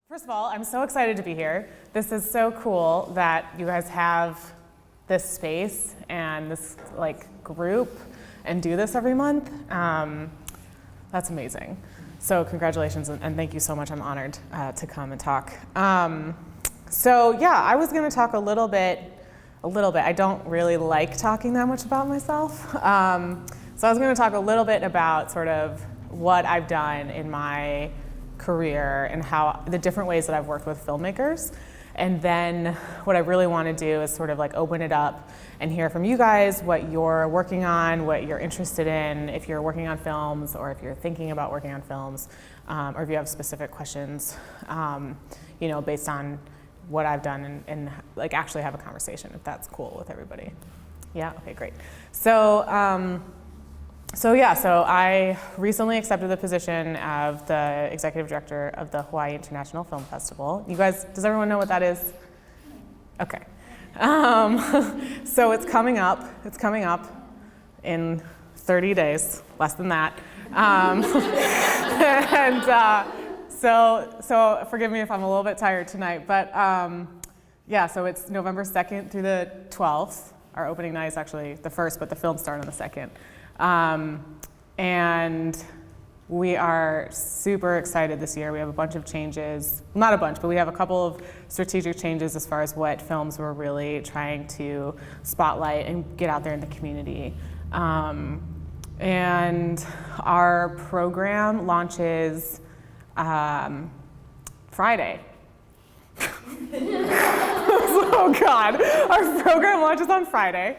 First of all, I'm so excited to be here. This is so cool that you guys have this space and this group and do this every month. That's amazing. So congratulations and thank you so much. I'm honored to come and talk. So yeah, I was going to talk a little bit. I don't really like talking that much about myself. So I was going to talk a little bit about sort of what I've done in my career and how the different ways that I've worked with filmmakers. And then what I really want to do is sort of open it up and hear from you guys what you're working on, what you're interested in, if you're working on films or if you're thinking about working on films, or if you have specific questions, based on what I've done and actually have a conversation, if that's cool with everybody. Yeah, okay, great. So I recently accepted the position of the executive director of the Hawaii International Film Festival. You guys, does everyone know what that is? Okay. So it's coming up in 30 days, less than that. So forgive me if I'm a little bit tired tonight, but so it's November 2nd through the 12th. Our opening night is actually the 1st, but the films start on the 2nd. And we are super excited this year. We have a bunch of changes, not a bunch, but we have a couple of strategic changes as far as what films we're really trying to spotlight and get out there in the community. And our program launches Friday. Oh God, our program launches on Friday.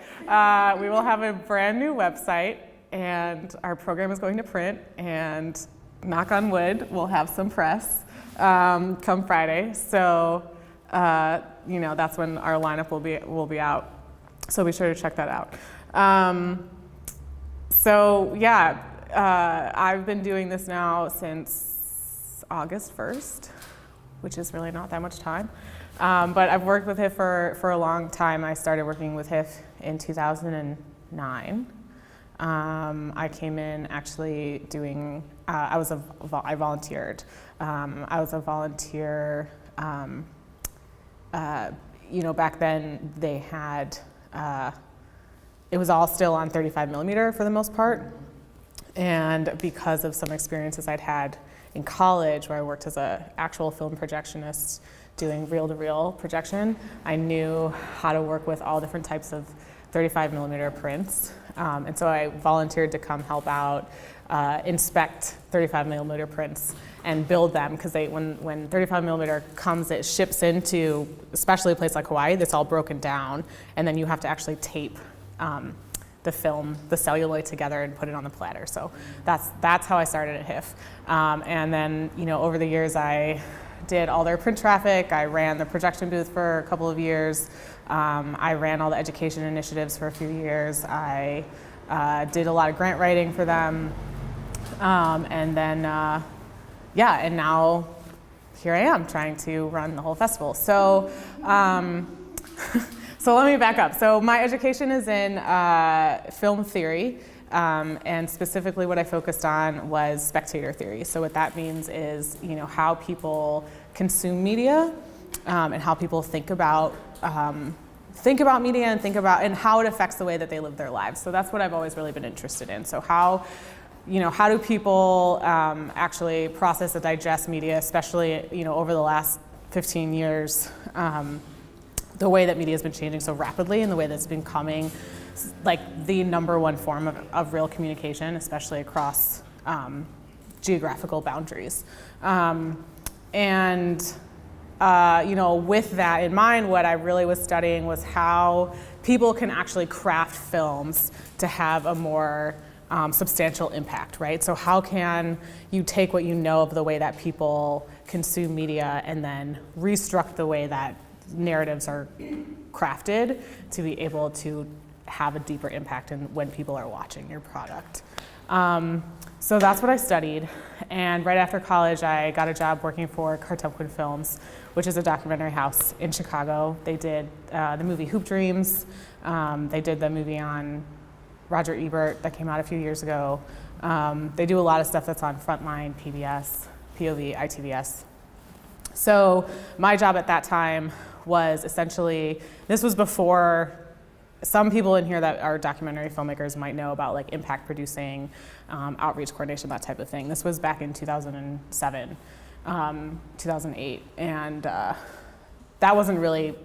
We will have a brand new website and our program is going to print and knock on wood, we'll have some press come Friday. So, that's when our lineup will be out. So be sure to check that out. I've been doing this now since August 1st, which is really not that much time. But I've worked with HIF for a long time. I started working with HIF in 2009. I came in actually doing, I volunteered. I was a volunteer, back then they had, it was all still on 35 millimeter for the most part. And because of some experiences I'd had in college where I worked as an actual film projectionist doing reel-to-reel projection, I knew how to work with all different types of 35 millimeter prints. And so I volunteered to come help out, inspect 35 millimeter prints and build them, because when 35 millimeter comes, it ships into, especially a place like Hawaii, that's all broken down, and then you have to actually tape the film, the celluloid together and put it on the platter. So that's how I started at HIF. And then, over the years I did all their print traffic. I ran the projection booth for a couple of years. I ran all the education initiatives for a few years. I did a lot of grant writing for them. And now here I am trying to run the whole festival. So, so let me back up. So my education is in film theory. And specifically what I focused on was spectator theory. So what that means is, how people consume media and how people think about media and how it affects the way that they live their lives. So that's what I've always really been interested in. So how do people actually process and digest media, especially, over the last 15 years, the way that media has been changing so rapidly and the way that's been becoming the number one form of real communication, especially across geographical boundaries. With that in mind, what I really was studying was how people can actually craft films to have a more substantial impact, right? So how can you take what you know of the way that people consume media and then restructure the way that narratives are crafted to be able to have a deeper impact when people are watching your product. So that's what I studied. And right after college, I got a job working for Kartemquin Films, which is a documentary house in Chicago. They did the movie Hoop Dreams. They did the movie on Roger Ebert that came out a few years ago. They do a lot of stuff that's on Frontline, PBS, POV, ITVS. So my job at that time was essentially, this was before, some people in here that are documentary filmmakers might know about like impact producing, outreach coordination, that type of thing. This was back in 2007, 2008, and that wasn't really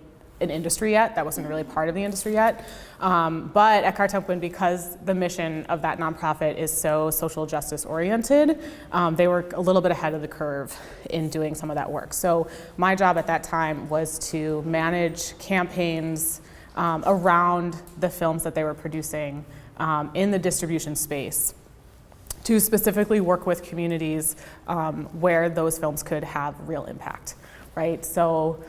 an industry yet. That wasn't really part of the industry yet. But at Kartemquin, because the mission of that nonprofit is so social justice oriented, they were a little bit ahead of the curve in doing some of that work. So my job at that time was to manage campaigns around the films that they were producing in the distribution space, to specifically work with communities where those films could have real impact, right? So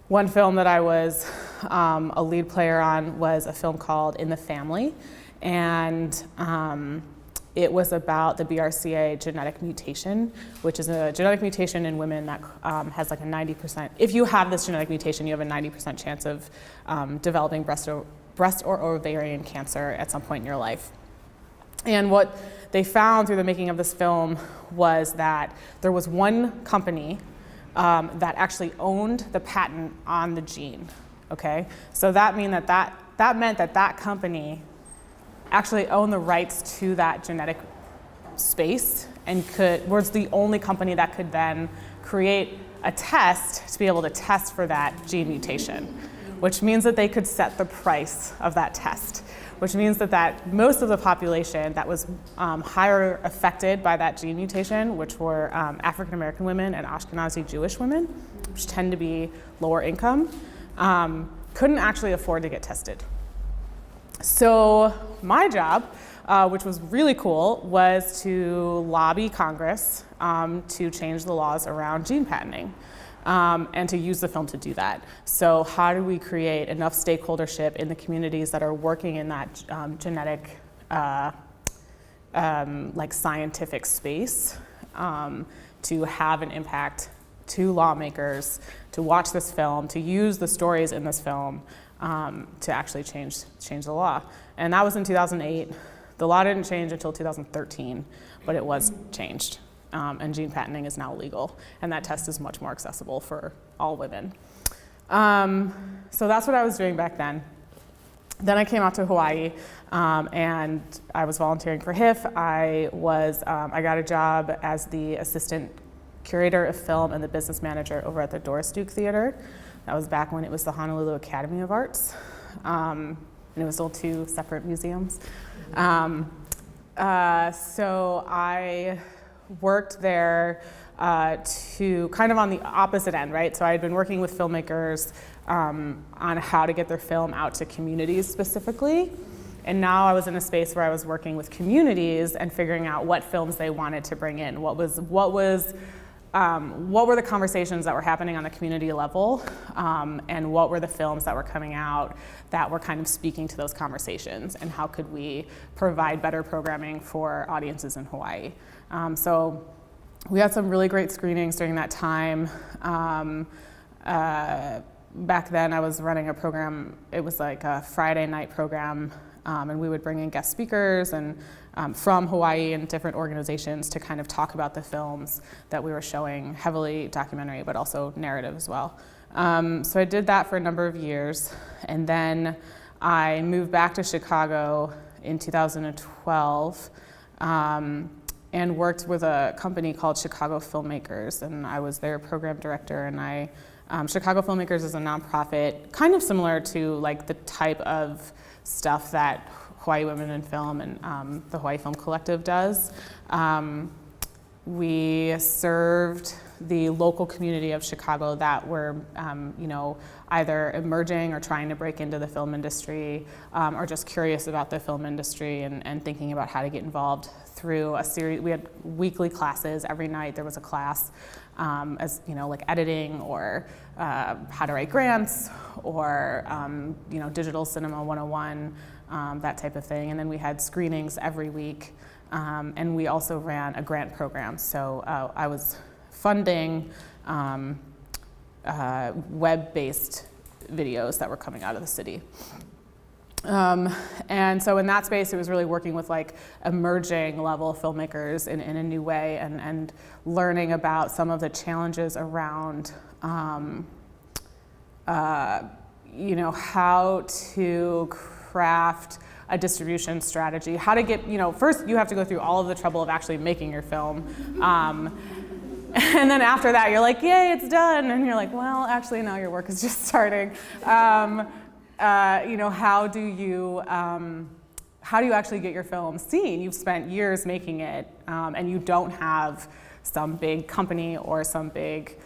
one film that I was a lead player on was a film called In the Family, and it was about the BRCA genetic mutation, which is a genetic mutation in women that has like a 90%, if you have this genetic mutation, you have a 90% chance of developing breast or ovarian cancer at some point in your life. And what they found through the making of this film was that there was one company that actually owned the patent on the gene, okay? So that meant that company actually owned the rights to that genetic space and was the only company that could then create a test to be able to test for that gene mutation, which means that they could set the price of that test, which means that most of the population that was higher affected by that gene mutation, which were African American women and Ashkenazi Jewish women, which tend to be lower income, couldn't actually afford to get tested. So my job, which was really cool, was to lobby Congress to change the laws around gene patenting. And to use the film to do that. So how do we create enough stakeholdership in the communities that are working in that genetic, like scientific space to have an impact to lawmakers, to watch this film, to use the stories in this film to actually change the law. And that was in 2008. The law didn't change until 2013, but it was changed. And gene patenting is now legal, and that test is much more accessible for all women. So that's what I was doing back then. Then I came out to Hawaii, and I was volunteering for HIF. I got a job as the assistant curator of film and the business manager over at the Doris Duke Theater. That was back when it was the Honolulu Academy of Arts, and it was still two separate museums. So I worked there to kind of on the opposite end, right? So I had been working with filmmakers on how to get their film out to communities specifically. And now I was in a space where I was working with communities and figuring out what films they wanted to bring in. What were the conversations that were happening on the community level, and what were the films that were coming out that were kind of speaking to those conversations, and how could we provide better programming for audiences in Hawaii. So we had some really great screenings during that time. Back then I was running a program, it was like a Friday night program, and we would bring in guest speakers and from Hawaii and different organizations to kind of talk about the films that we were showing, heavily documentary, but also narrative as well. So I did that for a number of years, and then I moved back to Chicago in 2012 and worked with a company called Chicago Filmmakers, and I was their program director. And Chicago Filmmakers is a nonprofit, kind of similar to like the type of stuff that Hawaii Women in Film and the Hawaii Film Collective does. We served the local community of Chicago that were, either emerging or trying to break into the film industry, or just curious about the film industry and thinking about how to get involved through a series. We had weekly classes. Every night there was a class, like editing or how to write grants or, digital cinema 101, that type of thing. And then we had screenings every week. And we also ran a grant program. So I was funding web-based videos that were coming out of the city. And so in that space, it was really working with like emerging level filmmakers in a new way, and learning about some of the challenges around, you know, how to craft a distribution strategy, how to get, you know, first you have to go through all of the trouble of actually making your film. And then after that, you're like, yay, it's done. And you're like, well, actually, now your work is just starting. You know, how do you actually get your film seen? You've spent years making it, and you don't have some big company or some big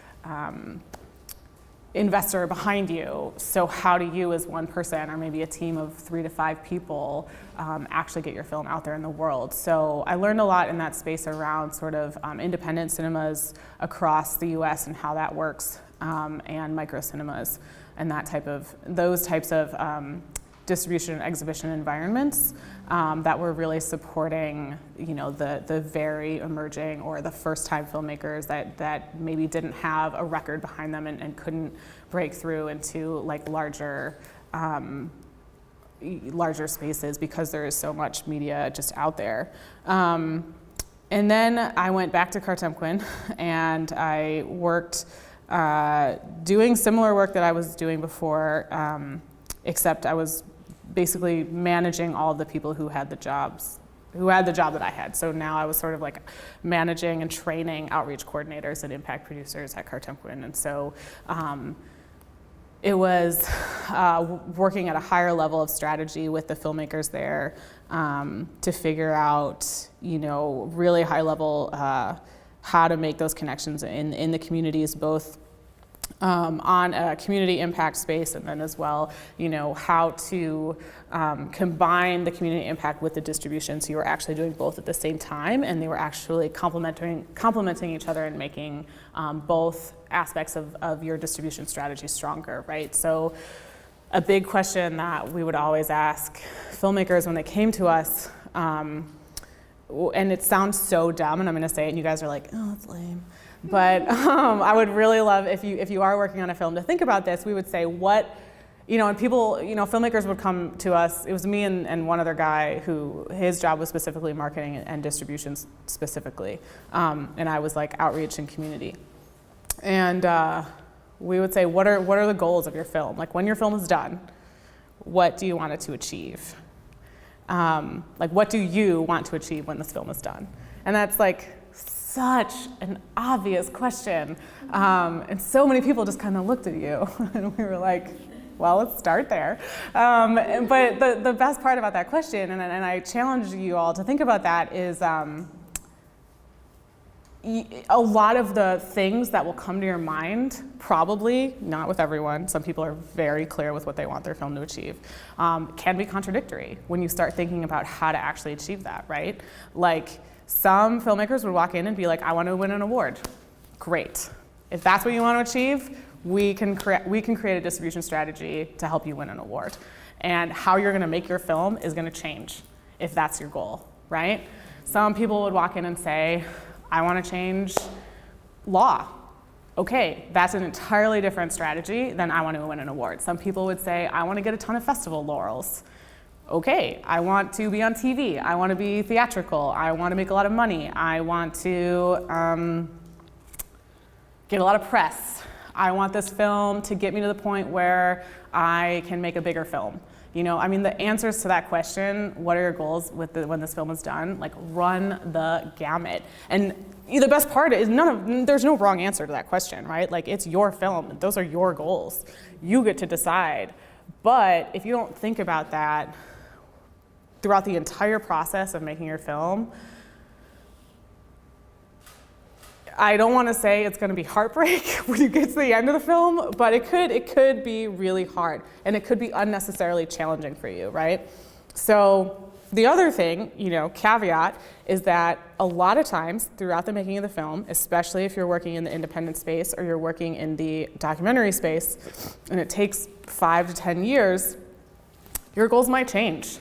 investor behind you. So how do you, as one person or maybe a team of 3 to 5 people, actually get your film out there in the world? So I learned a lot in that space around sort of independent cinemas across the US and how that works, and micro cinemas and those types of distribution and exhibition environments that were really supporting, you know, the very emerging or the first-time filmmakers that maybe didn't have a record behind them and couldn't break through into like larger spaces because there is so much media just out there. And then I went back to Kartemquin and I worked doing similar work that I was doing before, except I was basically managing all of the people who had the job that I had. So now I was sort of like managing and training outreach coordinators and impact producers at Kartemquin. And so it was working at a higher level of strategy with the filmmakers there to figure out, you know, really high level how to make those connections in the communities, both on a community impact space, and then as well, you know, how to combine the community impact with the distribution, so you were actually doing both at the same time, and they were actually complementing each other and making both aspects of your distribution strategy stronger, right? So a big question that we would always ask filmmakers when they came to us, and it sounds so dumb, and I'm gonna say it, and you guys are like, oh, that's lame. But I would really love, if you are working on a film, to think about this. We would say, what, you know, and people, you know, filmmakers would come to us. It was me and one other guy who his job was specifically marketing and distribution specifically. And I was like outreach and community. And we would say, what are the goals of your film? Like, when your film is done, what do you want it to achieve? Like, what do you want to achieve when this film is done? And that's like such an obvious question. And so many people just kind of looked at you and we were like, well, let's start there. But the best part about that question, and I challenge you all to think about that, is a lot of the things that will come to your mind, probably, not with everyone, some people are very clear with what they want their film to achieve, can be contradictory when you start thinking about how to actually achieve that, right? Like, some filmmakers would walk in and be like, I want to win an award. Great. If that's what you want to achieve, we can create a distribution strategy to help you win an award. And how you're going to make your film is going to change if that's your goal, right? Some people would walk in and say, I want to change law. Okay, that's an entirely different strategy than I want to win an award. Some people would say, I want to get a ton of festival laurels. Okay, I want to be on TV, I want to be theatrical, I want to make a lot of money, I want to get a lot of press. I want this film to get me to the point where I can make a bigger film. You know, I mean, the answers to that question, what are your goals when this film is done, like, run the gamut. And the best part is there's no wrong answer to that question, right? Like, it's your film, those are your goals. You get to decide. But if you don't think about that throughout the entire process of making your film, I don't want to say it's going to be heartbreak when you get to the end of the film, but it could be really hard, and it could be unnecessarily challenging for you, right? So the other thing, you know, caveat, is that a lot of times throughout the making of the film, especially if you're working in the independent space or you're working in the documentary space, and it takes 5 to 10 years, your goals might change.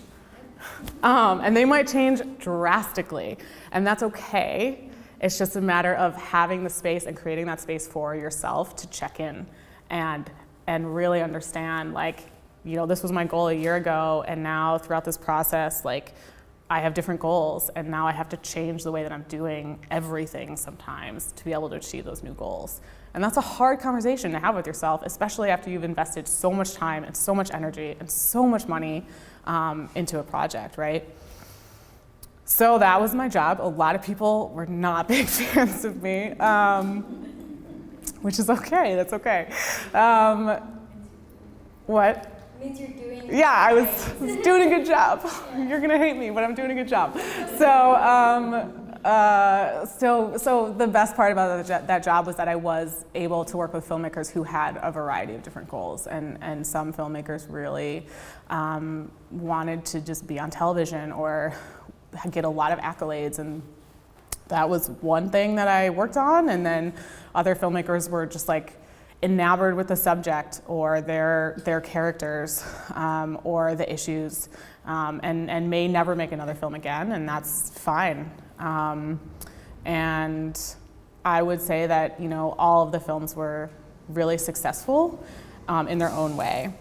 And they might change drastically, and that's okay. It's just a matter of having the space and creating that space for yourself to check in and really understand, like, this was my goal a year ago, and now throughout this process, like, I have different goals, and now I have to change the way that I'm doing everything sometimes to be able to achieve those new goals. And that's a hard conversation to have with yourself, especially after you've invested so much time and so much energy and so much money into a project, right? So that was my job. A lot of people were not big fans of me, which is okay, that's okay. What? Means you're doing. Yeah, I was doing a good job. You're gonna hate me, but I'm doing a good job. So the best part about that job was that I was able to work with filmmakers who had a variety of different goals, and some filmmakers really wanted to just be on television or get a lot of accolades, and that was one thing that I worked on. And then other filmmakers were just like enamored with the subject or their characters or the issues, and may never make another film again, and that's fine. And I would say that all of the films were really successful in their own way.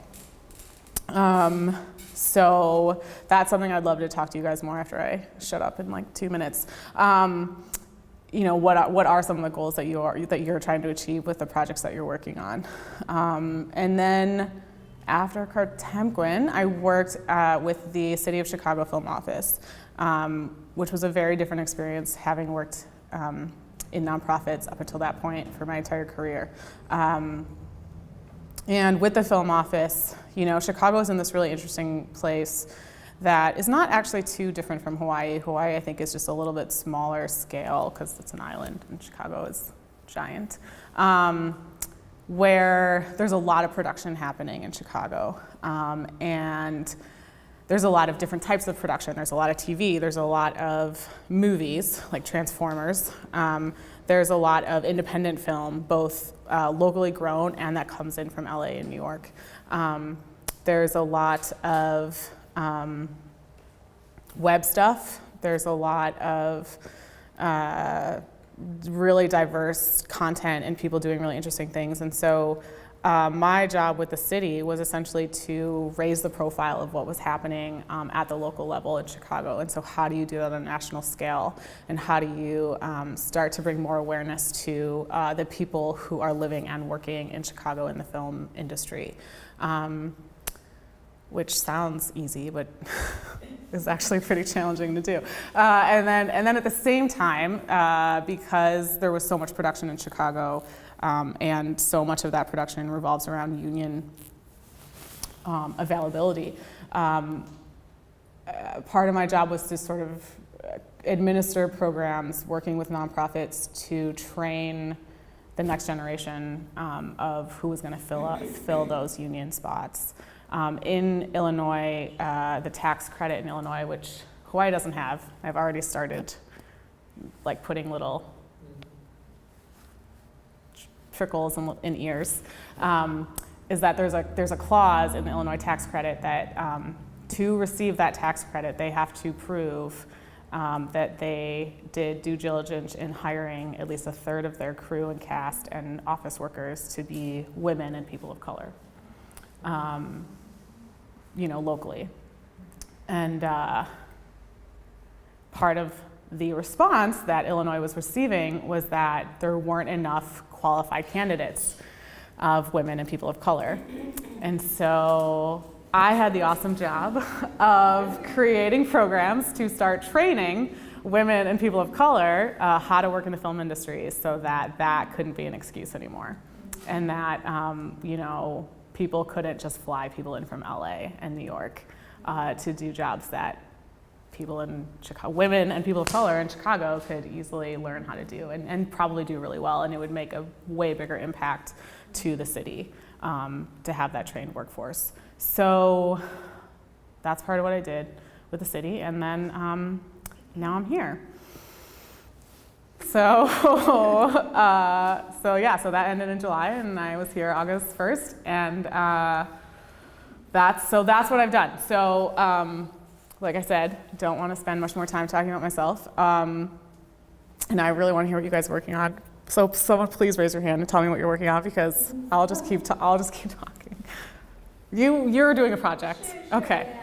So that's something I'd love to talk to you guys more after I shut up in like 2 minutes. What are some of the goals that you're trying to achieve with the projects that you're working on? And then after Kartemquin, I worked with the City of Chicago Film Office, which was a very different experience, having worked in nonprofits up until that point for my entire career. And with the film office, Chicago is in this really interesting place that is not actually too different from Hawaii. Hawaii, I think, is just a little bit smaller scale because it's an island, and Chicago is giant, where there's a lot of production happening in Chicago. And there's a lot of different types of production. There's a lot of TV, there's a lot of movies, like Transformers. There's a lot of independent film, both locally grown and that comes in from LA and New York. There's a lot of web stuff. There's a lot of really diverse content and people doing really interesting things. And so my job with the city was essentially to raise the profile of what was happening at the local level in Chicago. And so how do you do that on a national scale? And how do you start to bring more awareness to the people who are living and working in Chicago in the film industry? Which sounds easy, but is actually pretty challenging to do. And then at the same time, because there was so much production in Chicago, and so much of that production revolves around union availability, part of my job was to sort of administer programs working with nonprofits to train the next generation of who was going to fill those union spots. In Illinois, the tax credit in Illinois, which Hawaii doesn't have, I've already started like putting little trickles in ears, is that there's a clause in the Illinois tax credit that to receive that tax credit, they have to prove that they did due diligence in hiring at least a third of their crew and cast and office workers to be women and people of color. Locally. And part of the response that Illinois was receiving was that there weren't enough qualified candidates of women and people of color. And so I had the awesome job of creating programs to start training women and people of color how to work in the film industry so that that couldn't be an excuse anymore. And that, people couldn't just fly people in from LA and New York to do jobs that people in Chicago, women and people of color in Chicago could easily learn how to do and probably do really well, and it would make a way bigger impact to the city to have that trained workforce. So that's part of what I did with the city, and then now I'm here. So that ended in July, and I was here August 1st, and that's what I've done. So, like I said, don't want to spend much more time talking about myself, and I really want to hear what you guys are working on. So, someone please raise your hand and tell me what you're working on, because I'll just keep talking. You're doing a project. Sure, Okay. yeah.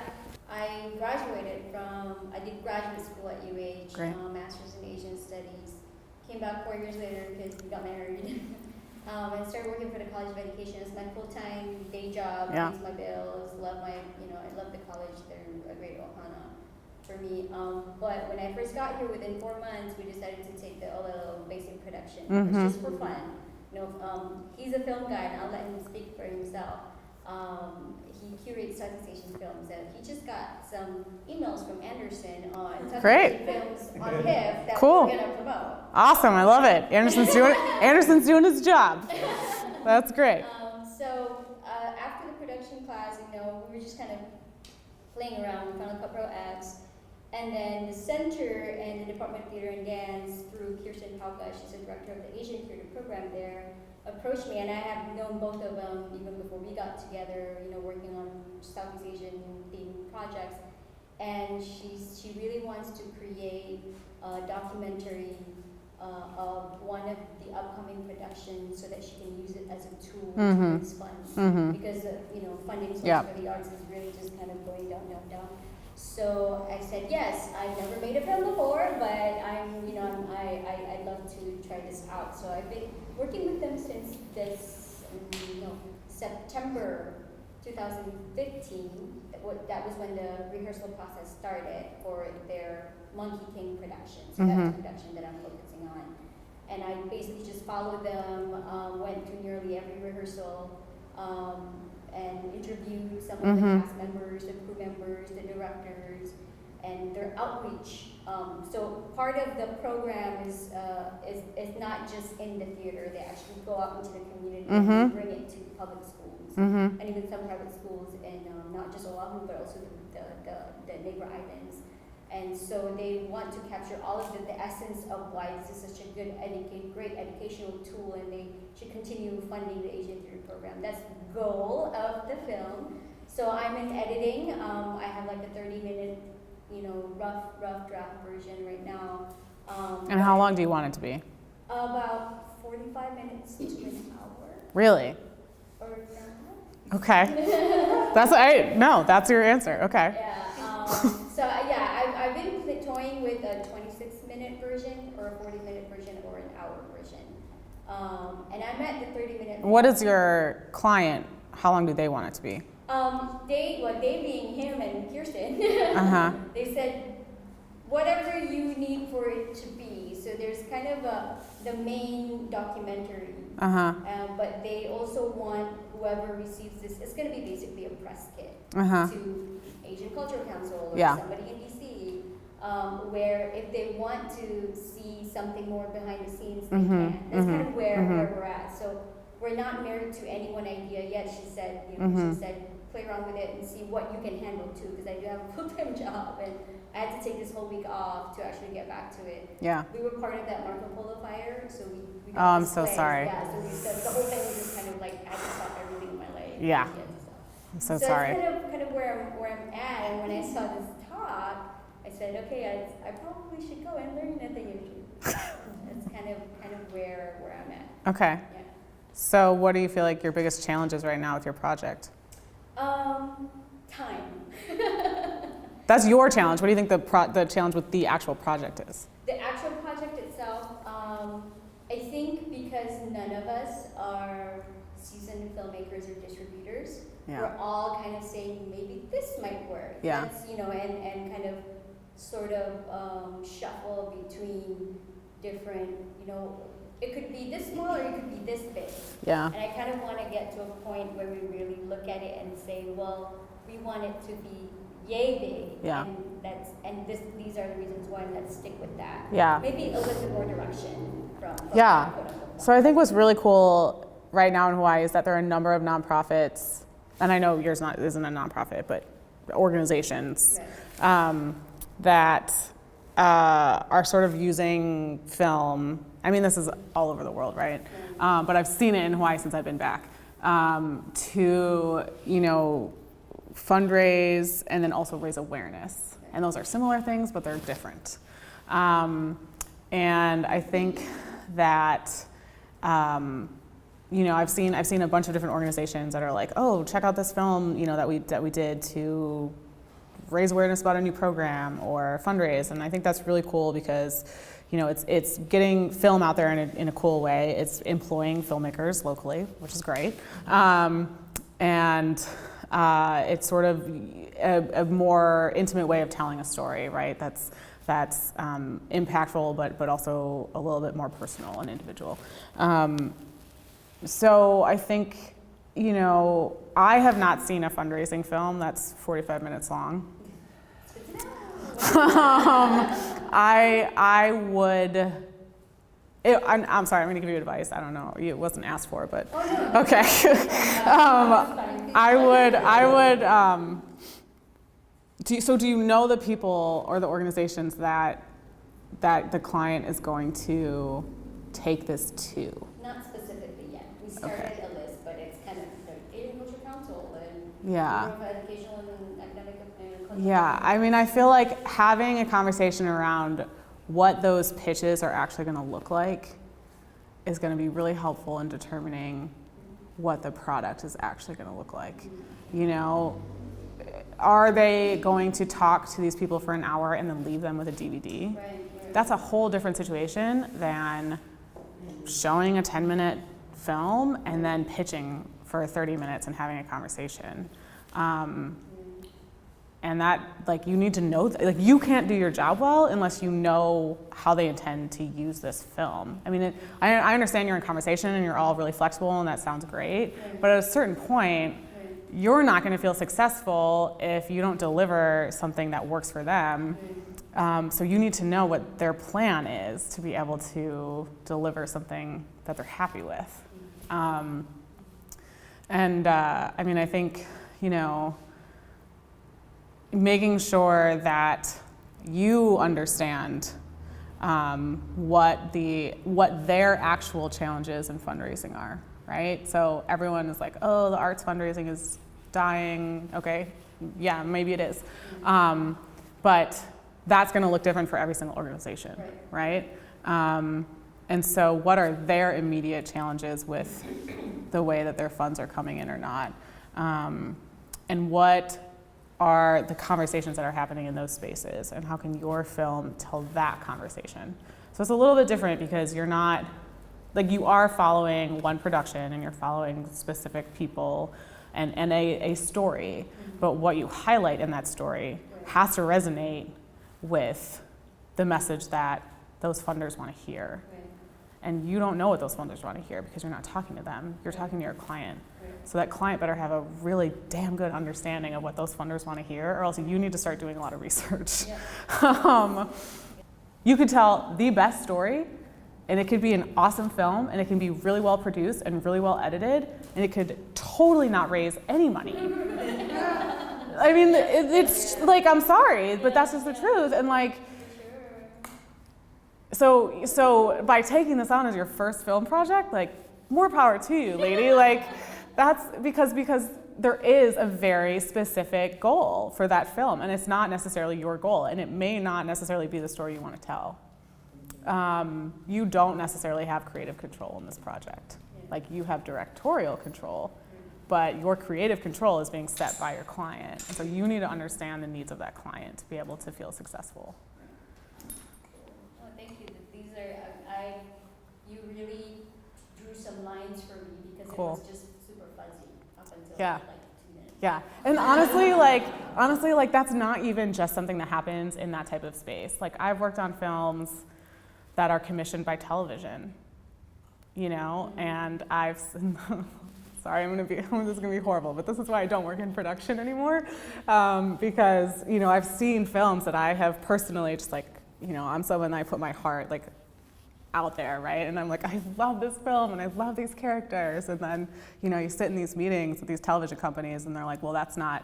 I did graduate school at UH, Great. Master's in Asian Studies. Came back 4 years later because we got married. And started working for the College of Education as my full-time day job, pays my bills, I love the college, they're a great ohana for me. But when I first got here, within 4 months, we decided to take the OLL basic production. It's just for fun. He's a film guy, and I'll let him speak for himself. He curates Southeast Asian films, and he just got some emails from Anderson on Southeast Asian films on HIF that we're going to promote. Awesome, I love it. Anderson's doing his job. That's great. So after the production class, we were just kind of playing around. We found a couple of acts. And then the center and the Department of Theater and Dance, through Kirsten Pauka, she's the director of the Asian Theater program there, approached me, and I have known both of them even before we got together, working on Southeast Asian themed projects. And she really wants to create a documentary of one of the upcoming productions so that she can use it as a tool to raise funds. Because funding source for the arts is really just kind of going down, down, down. So I said, yes, I've never made a film before, but I'd love to try this out. So I've been working with them since September 2015. That was when the rehearsal process started for their Monkey King production. So that's the production that I'm focusing on. And I basically just followed them, went through nearly every rehearsal, and interviewed some of the cast members, the crew members, the directors, and their outreach. So part of the program is not just in the theater. They actually go out into the community and bring it to public schools, and even some private schools, and not just Oahu, but also the neighbor islands. And so they want to capture all of the essence of why this is such a good, great educational tool, and they should continue funding the Asian Theater program. That's the goal of the film. So I'm in editing. I have like a 30-minute, rough draft version right now. And how long do you want it to be? About 45 minutes to an hour. Really? Or okay. That's your answer. Okay. Yeah. I've been toying with a 26-minute version, or a 40-minute version, or an hour version. And I'm at the 30-minute. What is your client? How long do they want it to be? They being him and Kirsten, they said whatever you need for it to be. So there's kind of the main documentary, but they also want whoever receives this. It's going to be basically a press kit to Asian Cultural Council or somebody in DC, where if they want to see something more behind the scenes, they can. That's kind of where we're at. So we're not married to any one idea yet. She said, she said, play around with it and see what you can handle too, because I do have a full-time job, and I had to take this whole week off to actually get back to it. Yeah. We were part of that Marco Polo fire, so we got I'm so sorry. Yeah, so the whole thing was just kind of like, I had to stop everything in my life. Yeah. I'm so sorry. So it's kind of where I'm at, and when I saw this talk, I said, okay, I probably should go and learn a thing or two. That's kind of where I'm at. Okay. Yeah. So what do you feel like your biggest challenge is right now with your project? Time. That's your challenge. What do you think the challenge with the actual project is? The actual project itself, I think because none of us are seasoned filmmakers or distributors, we're all kind of saying maybe this might work. Yeah. Let's, and kind of sort of shuffle between different, it could be this small or it could be this big. Yeah. And I kind of want to get to a point where we really look at it and say, well, we want it to be yay big. Yeah. And these are the reasons why. Let's stick with that. Yeah. Maybe a little bit more direction from yeah. So I think what's really cool right now in Hawaii is that there are a number of nonprofits, and I know yours isn't a nonprofit, but organizations that are sort of using film. I mean, this is all over the world, right? But I've seen it in Hawaii since I've been back, to, fundraise and then also raise awareness. And those are similar things, but they're different. And I think that you know, I've seen a bunch of different organizations that are like, oh, check out this film, you know, that we did to raise awareness about a new program or fundraise, and I think that's really cool because, you know, it's getting film out there in a cool way. It's employing filmmakers locally, which is great, and it's sort of a more intimate way of telling a story, right? That's impactful, but also a little bit more personal and individual. So I think, you know, I have not seen a fundraising film that's 45 minutes long. I would, I'm sorry, I'm going to give you advice. I don't know, it wasn't asked for, but okay. Do you know the people or the organizations that the client is going to take this to? Not specifically yet. We started a list, but it's kind of the Asian Culture Council and Yeah. Bureau of Educational and Academic and Cultural. Yeah, I mean, I feel like having a conversation around what those pitches are actually going to look like is going to be really helpful in determining what the product is actually going to look like. You know, are they going to talk to these people for an hour and then leave them with a DVD? Right. That's a whole different situation than showing a 10-minute film and then pitching for 30 minutes and having a conversation. And that, like, you need to know, like, you can't do your job well unless you know how they intend to use this film. I mean, I understand you're in conversation and you're all really flexible and that sounds great, but at a certain point, you're not going to feel successful if you don't deliver something that works for them. So you need to know what their plan is to be able to deliver something that they're happy with. I mean, I think, you know, making sure that you understand what their actual challenges in fundraising are, right? So everyone is like, oh, the arts fundraising is dying. Okay, yeah, maybe it is. But that's going to look different for every single organization, right? And so what are their immediate challenges with the way that their funds are coming in or not? And what are the conversations that are happening in those spaces, and how can your film tell that conversation? So it's a little bit different because you're not, like, you are following one production and you're following specific people and a story, but what you highlight in that story has to resonate with the message that those funders want to hear. And you don't know what those funders want to hear because you're not talking to them, you're talking to your client. So that client better have a really damn good understanding of what those funders want to hear, or else you need to start doing a lot of research. You could tell the best story, and it could be an awesome film, and it can be really well produced and really well edited, and it could totally not raise any money. I mean, it's like, I'm sorry, but that's just the truth. And like, so by taking this on as your first film project, like, more power to you, lady. Like, that's because there is a very specific goal for that film, and it's not necessarily your goal, and it may not necessarily be the story you want to tell. You don't necessarily have creative control in this project. Like, you have directorial control, but your creative control is being set by your client. And so you need to understand the needs of that client to be able to feel successful. Oh, thank you. These are, you really drew some lines for me because it was just super fuzzy up until like 2 minutes. Yeah, and honestly, like that's not even just something that happens in that type of space. Like, I've worked on films that are commissioned by television, you know, and sorry, this is gonna be horrible, but this is why I don't work in production anymore, because, you know, I've seen films that I have personally just, like, you know, I'm someone, I put my heart, like, out there, right? And I'm like, I love this film and I love these characters. And then, you know, you sit in these meetings with these television companies and they're like, well, that's not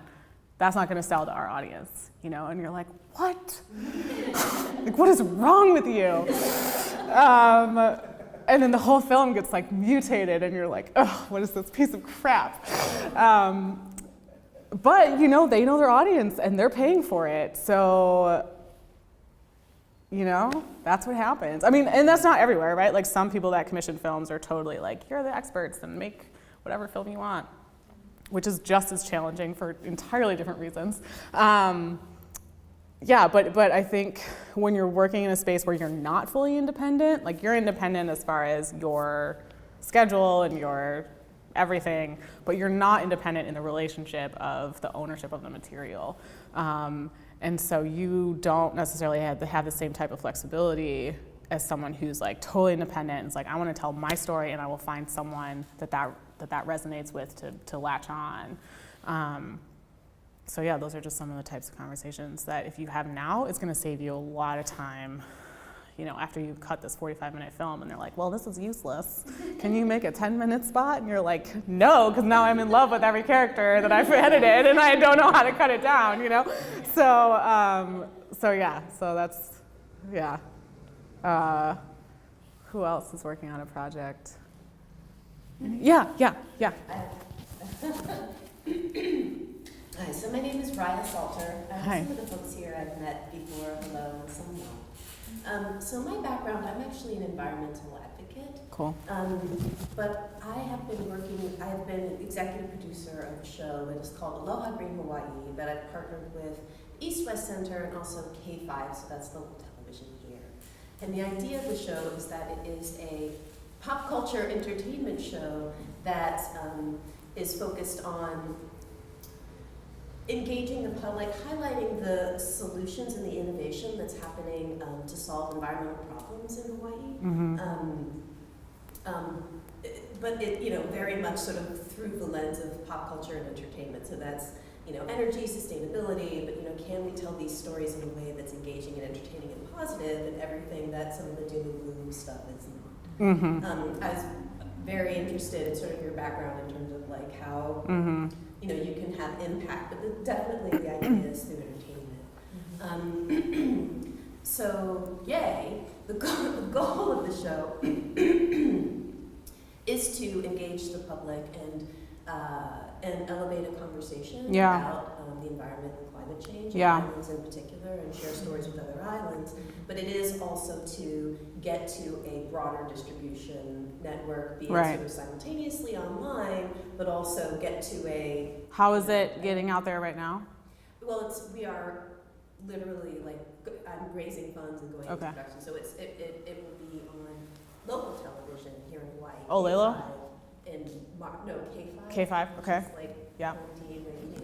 gonna sell to our audience, you know? And you're like, what? Like, what is wrong with you? And then the whole film gets like mutated and you're like, oh, what is this piece of crap? But, you know, they know their audience and they're paying for it. So You know, that's what happens. I mean, and that's not everywhere, right? Like some people that commission films are totally like, you're the experts and make whatever film you want, which is just as challenging for entirely different reasons. Yeah, but I think when you're working in a space where you're not fully independent, like you're independent as far as your schedule and your everything, but you're not independent in the relationship of the ownership of the material. And so you don't necessarily have the same type of flexibility as someone who's like totally independent and is like, I want to tell my story and I will find someone that resonates with to latch on. So yeah, those are just some of the types of conversations that if you have now, it's going to save you a lot of time, you know, after you cut this 45-minute film and they're like, well, this is useless. Can you make a 10-minute spot? And you're like, no, because now I'm in love with every character that I've edited and I don't know how to cut it down, you know? So yeah, so that's, yeah. Who else is working on a project? Yeah. Hi, so my name is Raya Salter. Hi. Some of the folks here I've met before, hello, and some not. So my background, I'm actually an environmental advocate. Cool. But I have been executive producer of a show that is called Aloha Green Hawaii that I've partnered with East West Center and also K5, so that's the television here. And the idea of the show is that it is a pop culture entertainment show that is focused on engaging the public, highlighting the solutions and the innovation that's happening to solve environmental problems in Hawaii. But it, you know, very much sort of through the lens of pop culture and entertainment. So that's, you know, energy, sustainability, but, you know, can we tell these stories in a way that's engaging and entertaining and positive, and everything that some of the doom and gloom stuff is not. I was very interested in sort of your background in terms of like how, you know, you can have impact, but definitely the idea is through entertainment. So, yay, the goal of the show is to engage the public and elevate a conversation about the environment and climate change, and islands in particular, and share stories with other islands. But it is also to get to a broader distribution network, be it sort of simultaneously online, but also get to a... How is it getting out there right now? Well, we are literally like, I'm raising funds and going into production, so it will be on local television here in Hawaii. Oh, Lalo? In K5. K5, okay. Which is like yeah. Quarantine, everybody knows.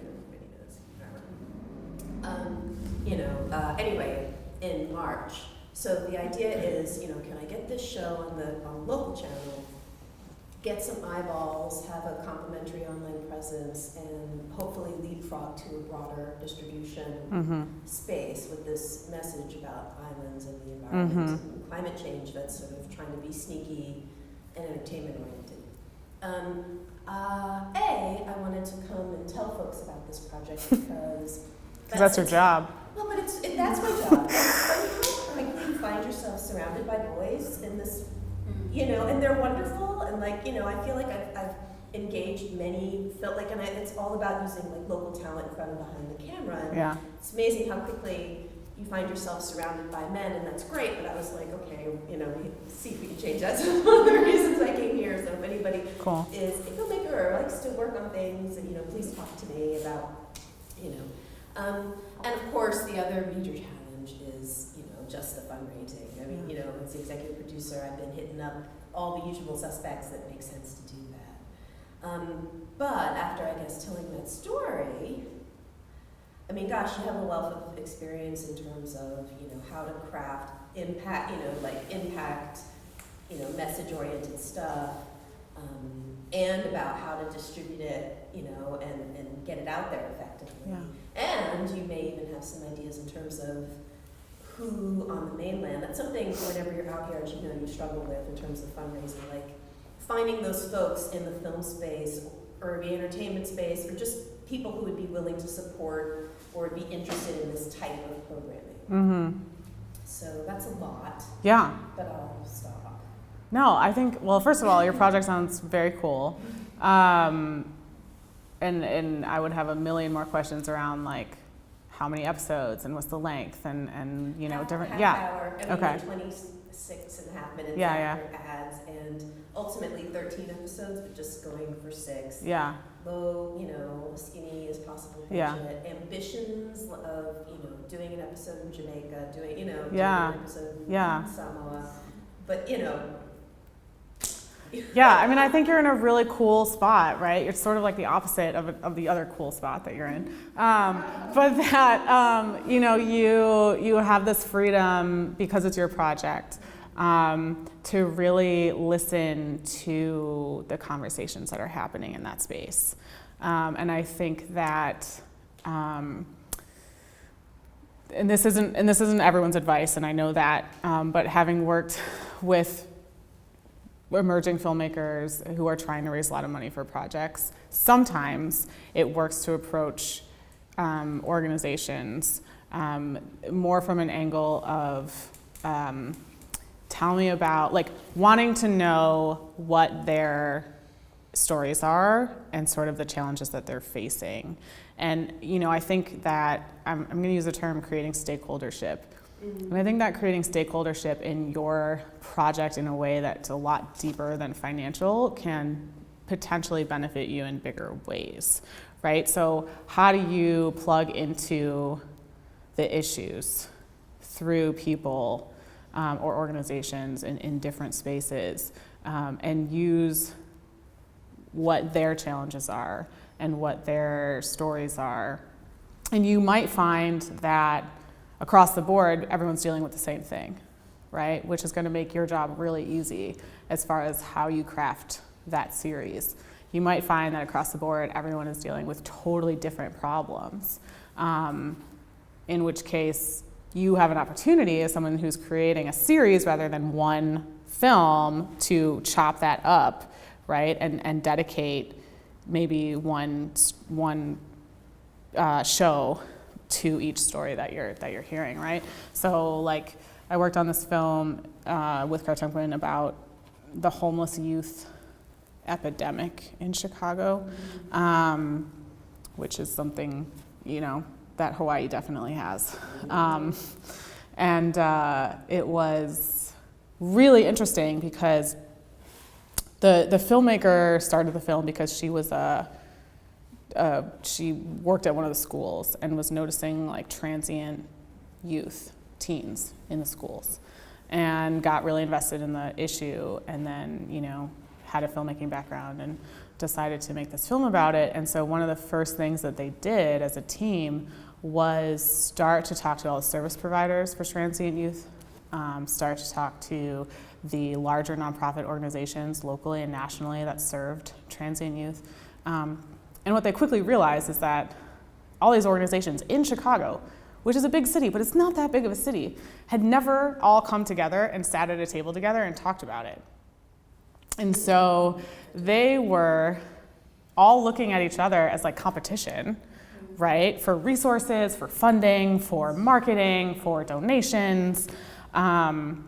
Anyway, in March. So the idea is, you know, can I get this show on the local channel, get some eyeballs, have a complimentary online presence, and hopefully leapfrog to a broader distribution space with this message about islands and the environment and climate change that's sort of trying to be sneaky and entertainment oriented. I wanted to come and tell folks about this project because that's your job. Well, but that's my job. But you find yourself surrounded by boys in this, you know, and they're wonderful, and like, you know, I feel like I've engaged many, and it's all about using like local talent in front and behind the camera. And it's amazing how quickly you find yourself surrounded by men, and that's great, but I was like, okay, you know, we see if we can change that. So one of the reasons I came here, so if anybody is a filmmaker or likes to work on things, and, you know, please talk to me about, you know. And of course, the other major challenge is, you know, just the fundraising. I mean, you know, as the executive producer, I've been hitting up all the usual suspects that make sense to do that. But after, I guess, telling that story, I mean, gosh, you have a wealth of experience in terms of, you know, how to craft impact, you know, message-oriented stuff, and about how to distribute it, you know, and get it out there effectively. And you may even have some ideas in terms of who on the mainland. That's something whenever you're out here, as you know, you struggle with in terms of fundraising, like finding those folks in the film space or the entertainment space, or just people who would be willing to support or would be interested in this type of programming. So that's a lot. Yeah. But I'll stop. No, I think, well, first of all, your project sounds very cool. And I would have a million more questions around like how many episodes and what's the length and you know, different, half yeah. hour, Okay. 26.5 minutes Yeah, after ads, and ultimately 13 episodes, but just going for 6. Yeah. Low, you know, skinny as possible budget. Yeah. Ambitions of, you know, doing an episode in Jamaica, doing, you know, Yeah. doing an episode in Yeah. Samoa. But, you know. Yeah, I mean, I think you're in a really cool spot, right? You're sort of like the opposite of the other cool spot that you're in. But that, you know, you have this freedom because it's your project to really listen to the conversations that are happening in that space. And I think that, and this isn't everyone's advice, and I know that, but having worked with emerging filmmakers who are trying to raise a lot of money for projects, sometimes it works to approach organizations more from an angle of tell me about, like, wanting to know what their stories are and sort of the challenges that they're facing. And, you know, I think that I'm going to use the term creating stakeholdership. And I think that creating stakeholdership in your project in a way that's a lot deeper than financial can potentially benefit you in bigger ways, right? So how do you plug into the issues through people or organizations in different spaces and use what their challenges are and what their stories are? And you might find that across the board, everyone's dealing with the same thing, right? Which is going to make your job really easy as far as how you craft that series. You might find that across the board, everyone is dealing with totally different problems, in which case you have an opportunity as someone who's creating a series rather than one film to chop that up, right? And dedicate maybe one show to each story that you're hearing, right? So, like, I worked on this film with Kartemquin about the homeless youth epidemic in Chicago, which is something, you know, that Hawaii definitely has. And it was really interesting because the filmmaker started the film because she was she worked at one of the schools and was noticing, like, transient youth, teens in the schools, and got really invested in the issue, and then, you know, had a filmmaking background and decided to make this film about it. And so one of the first things that they did as a team was start to talk to all the service providers for transient youth, start to talk to the larger nonprofit organizations locally and nationally that served transient youth. And what they quickly realized is that all these organizations in Chicago, which is a big city, but it's not that big of a city, had never all come together and sat at a table together and talked about it. And so they were all looking at each other as, like, competition, right? For resources, for funding, for marketing, for donations. And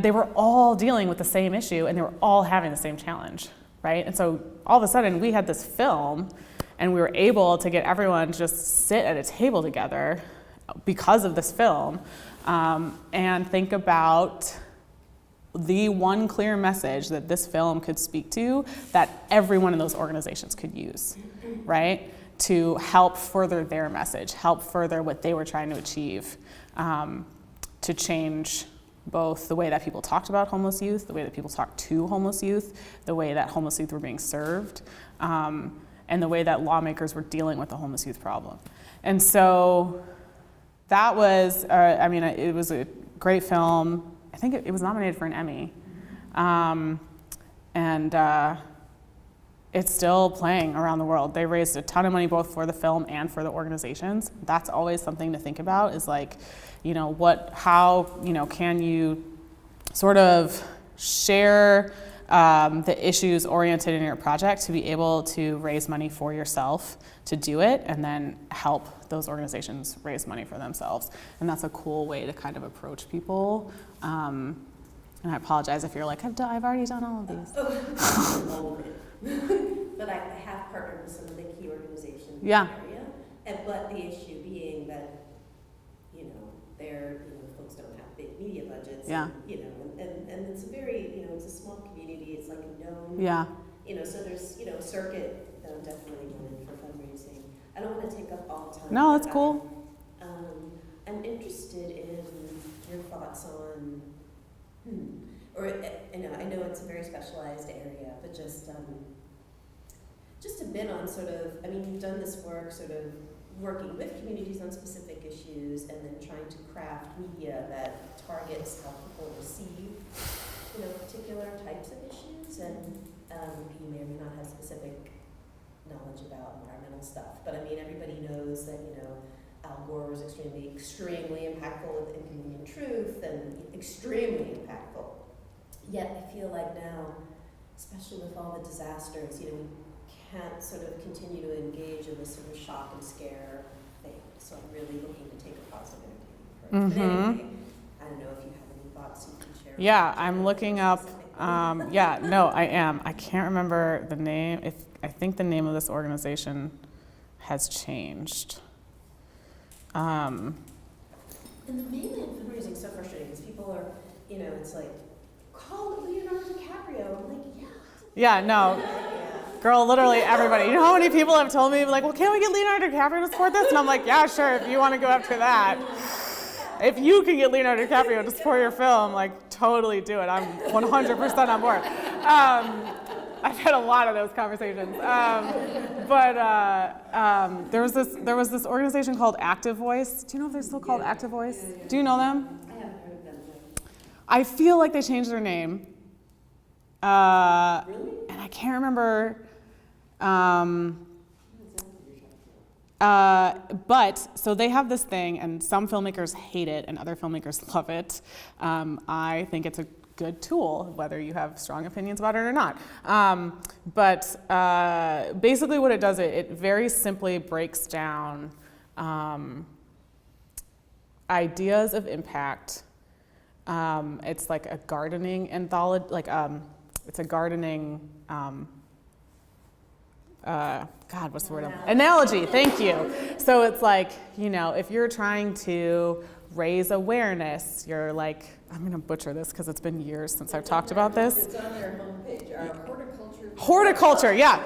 they were all dealing with the same issue, and they were all having the same challenge, right? And so all of a sudden we had this film, and we were able to get everyone to just sit at a table together because of this film, and think about the one clear message that this film could speak to that everyone in those organizations could use, right? To help further their message, help further what they were trying to achieve, to change both the way that people talked about homeless youth, the way that people talked to homeless youth, the way that homeless youth were being served, and the way that lawmakers were dealing with the homeless youth problem. And so that was, I mean, it was a great film. I think it was nominated for an Emmy. And it's still playing around the world. They raised a ton of money both for the film and for the organizations. That's always something to think about, is, like, you know, how, you know, can you sort of share the issues oriented in your project to be able to raise money for yourself to do it, and then help those organizations raise money for themselves. And that's a cool way to kind of approach people. And I apologize if you're like, I've already done all of these. But I have partnered with some of the key organizations Yeah. in the area, but the issue being that, folks don't have big media budgets. Yeah. And it's a very, it's a small community. It's like a known. Yeah. So there's, a circuit that I'm definitely going for fundraising. I don't want to take up all the time. No, that's cool. I'm interested in your thoughts on, I know it's a very specialized area, but just a bit on sort of, you've done this work sort of working with communities on specific issues and then trying to craft media that targets how people receive, particular types of issues. And you may or may not have specific knowledge about environmental stuff, but everybody knows that, Al Gore was extremely impactful with Inconvenient Truth and extremely impactful. Yet I feel like now, especially with all the disasters, we can't sort of continue to engage in this sort of shock and scare thing. So I'm really looking to take a positive approach. But anyway, I don't know if you have any thoughts you can share. Yeah, I'm looking up. I am. I can't remember the name. I think the name of this organization has changed. And the mainland fundraising is so frustrating because people are, it's like, call Leonardo DiCaprio. I'm like, yeah. Yeah, no. Girl, literally everybody. You know how many people have told me, like, well, can't we get Leonardo DiCaprio to support this? And I'm like, yeah, sure, if you want to go after that. If you can get Leonardo DiCaprio to support your film, like, totally do it. I'm 100% on board. I've had a lot of those conversations. There was this organization called Active Voice. Do you know if they're still called Active Voice? Do you know them? I haven't heard of them. I feel like they changed their name. Really? And I can't remember. So they have this thing, and some filmmakers hate it, and other filmmakers love it. I think it's a good tool, whether you have strong opinions about it or not. Basically what it does, it very simply breaks down ideas of impact. It's like a gardening anthology, it's a gardening, what's the word? Analogy, thank you. So it's like, if you're trying to raise awareness, you're like, I'm going to butcher this because it's been years since I've talked about this. It's on their homepage, Horticulture, yeah.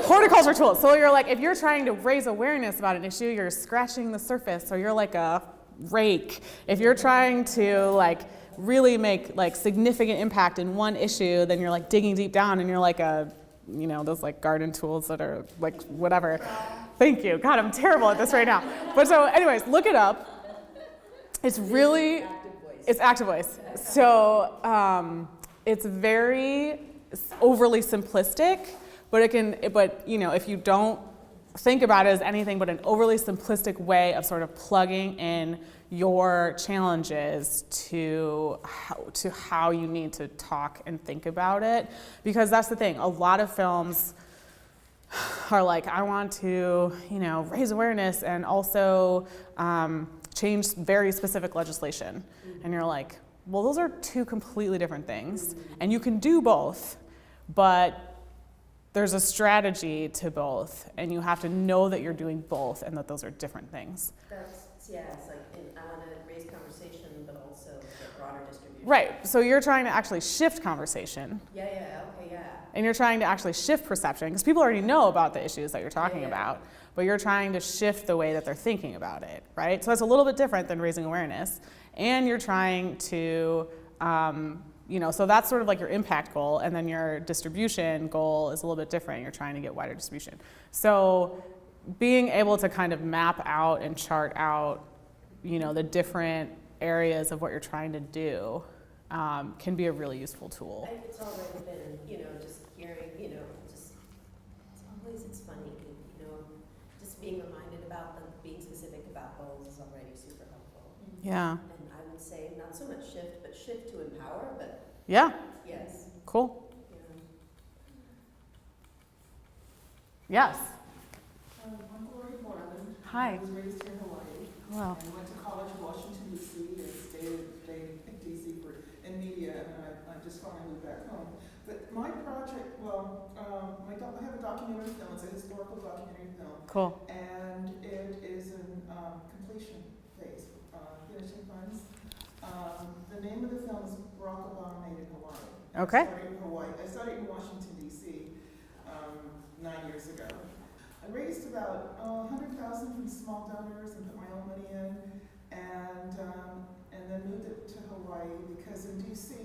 Horticulture tools. So you're like, if you're trying to raise awareness about an issue, you're scratching the surface, so you're like a rake. If you're trying to really make significant impact in one issue, then you're like digging deep down and you're like those garden tools that are whatever. Thank you. God, I'm terrible at this right now. But so anyways, look it up. It's really, it's Active Voice. So it's very overly simplistic, but if you don't think about it as anything but an overly simplistic way of sort of plugging in your challenges to how you need to talk and think about it. Because that's the thing, a lot of films are like, I want to, raise awareness and also change very specific legislation. And you're like, well, those are two completely different things. And you can do both, but there's a strategy to both, and you have to know that you're doing both and that those are different things. It's like, I want to raise conversation, but also the broader distribution. Right, so you're trying to actually shift conversation. Yeah. And you're trying to actually shift perception, because people already know about the issues that you're talking about, but you're trying to shift the way that they're thinking about it, right? So that's a little bit different than raising awareness. And you're trying to, so that's sort of like your impact goal, and then your distribution goal is a little bit different. You're trying to get wider distribution. So being able to kind of map out and chart out, the different areas of what you're trying to do can be a really useful tool. It's already been, just hearing, it's funny, just being reminded about them, being specific about goals is already super helpful. Yeah. And I would say not so much shift, but shift to empower, but Yeah. yes. Cool. Yeah. Yes. I'm Gloria Moreland. Hi. I was raised here in Hawaii. Hello. And went to college in Washington, D.C. and stayed in D.C. in media, and I just finally moved back home. But my project, I have a documentary film. It's a historical documentary film. Cool. And it finishing funds. The name of the film is Barack Obama Made in Hawaii. Okay. I started in Hawaii. I started in Washington, D.C. 9 years ago. I raised about $100,000 from small donors and put my own money in, and then moved it to Hawaii because in D.C.,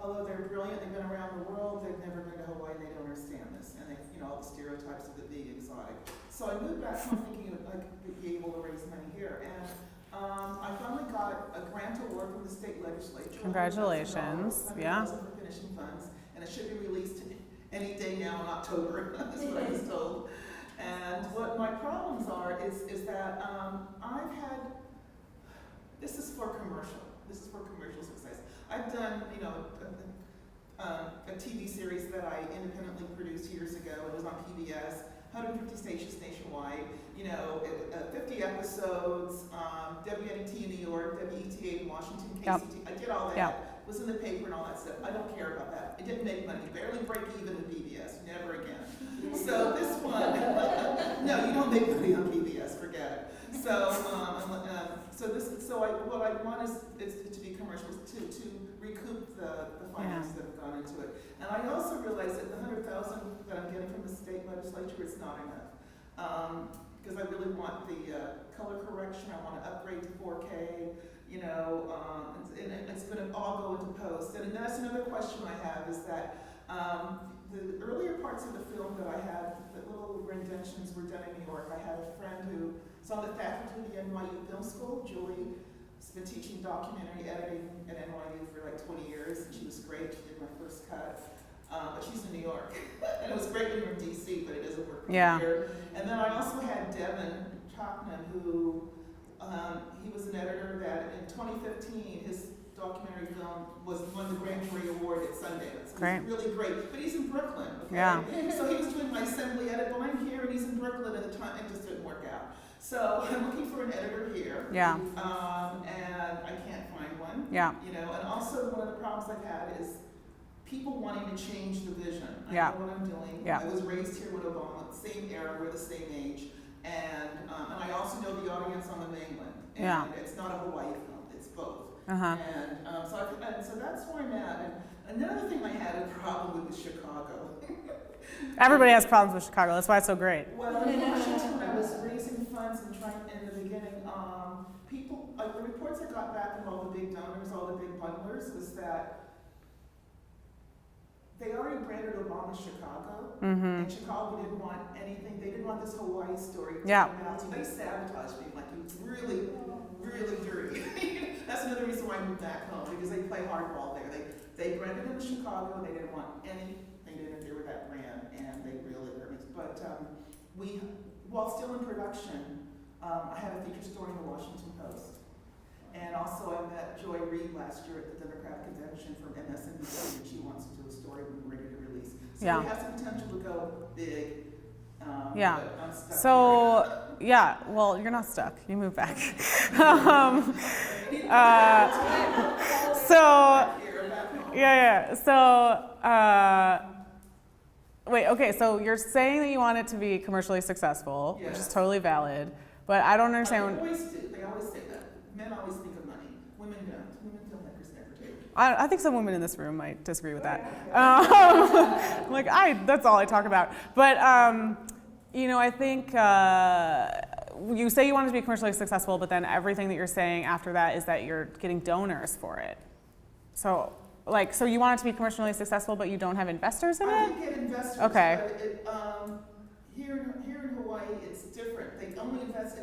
although they're brilliant, they've been around the world, they've never been to Hawaii, and they don't understand this, and they, all the stereotypes of it being exotic. So I moved back home thinking I could be able to raise money here, and I finally got a grant award from the state legislature. Congratulations! Yeah. For finishing funds, and it should be released any day now in October. That's what I was told. And what my problems are is that I've had. This is for commercial. This is for commercial success. I've done, a TV series that I independently produced years ago. It was on PBS, 150 stations nationwide. 50 episodes. WNET in New York, WETA in Washington, KCT. Yep. I did all that. Yep. Was in the paper and all that stuff. I don't care about that. It didn't make money. Barely break even in PBS. Never again. So this one, no, you don't make money on PBS. Forget it. So, what I want is it to be commercial, to recoup the finances that have gone into it. And I also realize that the $100,000 that I'm getting from the state legislature is not enough. Because I really want the color correction. I want to upgrade to 4K. And it's going to all go into post. And that's another question I have is that the earlier parts of the film that I had, the little renditions were done in New York. I had a friend who was on the faculty of the NYU Film School, Julie. Has been teaching documentary editing at NYU for like 20 years, and she was great. She did my first cut. But she's in New York. And it was great when you were in DC, but it doesn't work here. And then I also had Devin Chapman, who he was an editor that in 2015, his documentary film won the Grand Jury Award at Sundance. Great. He's really great. But he's in Brooklyn. Okay? Yeah. So he was doing my assembly edit, but I'm here and he's in Brooklyn at the time. It just didn't work out. So I'm looking for an editor here. Yeah. And I can't find one. Yeah. And also one of the problems I've had is people wanting to change the vision. I know what I'm doing. I was raised here with Obama, same era, we're the same age. And I also know the audience on the mainland. And it's not a Hawaii film, it's both. And so that's where I'm at. And another thing I had a problem with was Chicago. Everybody has problems with Chicago, that's why it's so great. Well, in Washington, when I was raising funds and trying in the beginning, people, the reports I got back from all the big donors, all the big bundlers, was that they already branded Obama Chicago, and Chicago didn't want anything. They didn't want this Hawaii story to come out. So they sabotaged me, like, you really, really dirty. That's another reason why I moved back home, because they play hardball there. They branded it in Chicago, and they didn't want anything to interfere with that brand, and they really hurt me. But while still in production, I had a feature story in the Washington Post. And also I met Joy Reid last year at the Democratic Convention from MSNBC, and she wants to do a story we're ready to release. So it has the potential to go big. But I'm stuck here. Well, you're not stuck. You move back. Wait, okay, so you're saying that you want it to be commercially successful, which is totally valid, but I don't understand. They always do. They always say that. Men always think of money. Women don't. Women filmmakers never do. I think some women in this room might disagree with that. That's all I talk about. But, I think you say you want it to be commercially successful, but then everything that you're saying after that is that you're getting donors for it. So you want it to be commercially successful, but you don't have investors in it? I did get investors, but here in Hawaii, it's different. They only invest.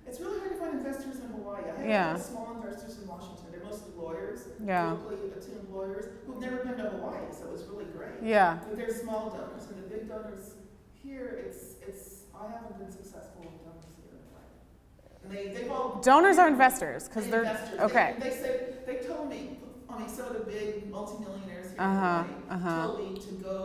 It's really hard to find investors in Hawaii. I have small investors in Washington. They're mostly lawyers, locally attuned lawyers who've never been to Hawaii, so it's really great. Yeah. But they're small donors, and the big donors here, I haven't been successful with donors here in Hawaii. And they've all donors are investors because they're investors. Okay. They told me. Some of the big multimillionaires here in Hawaii told me to go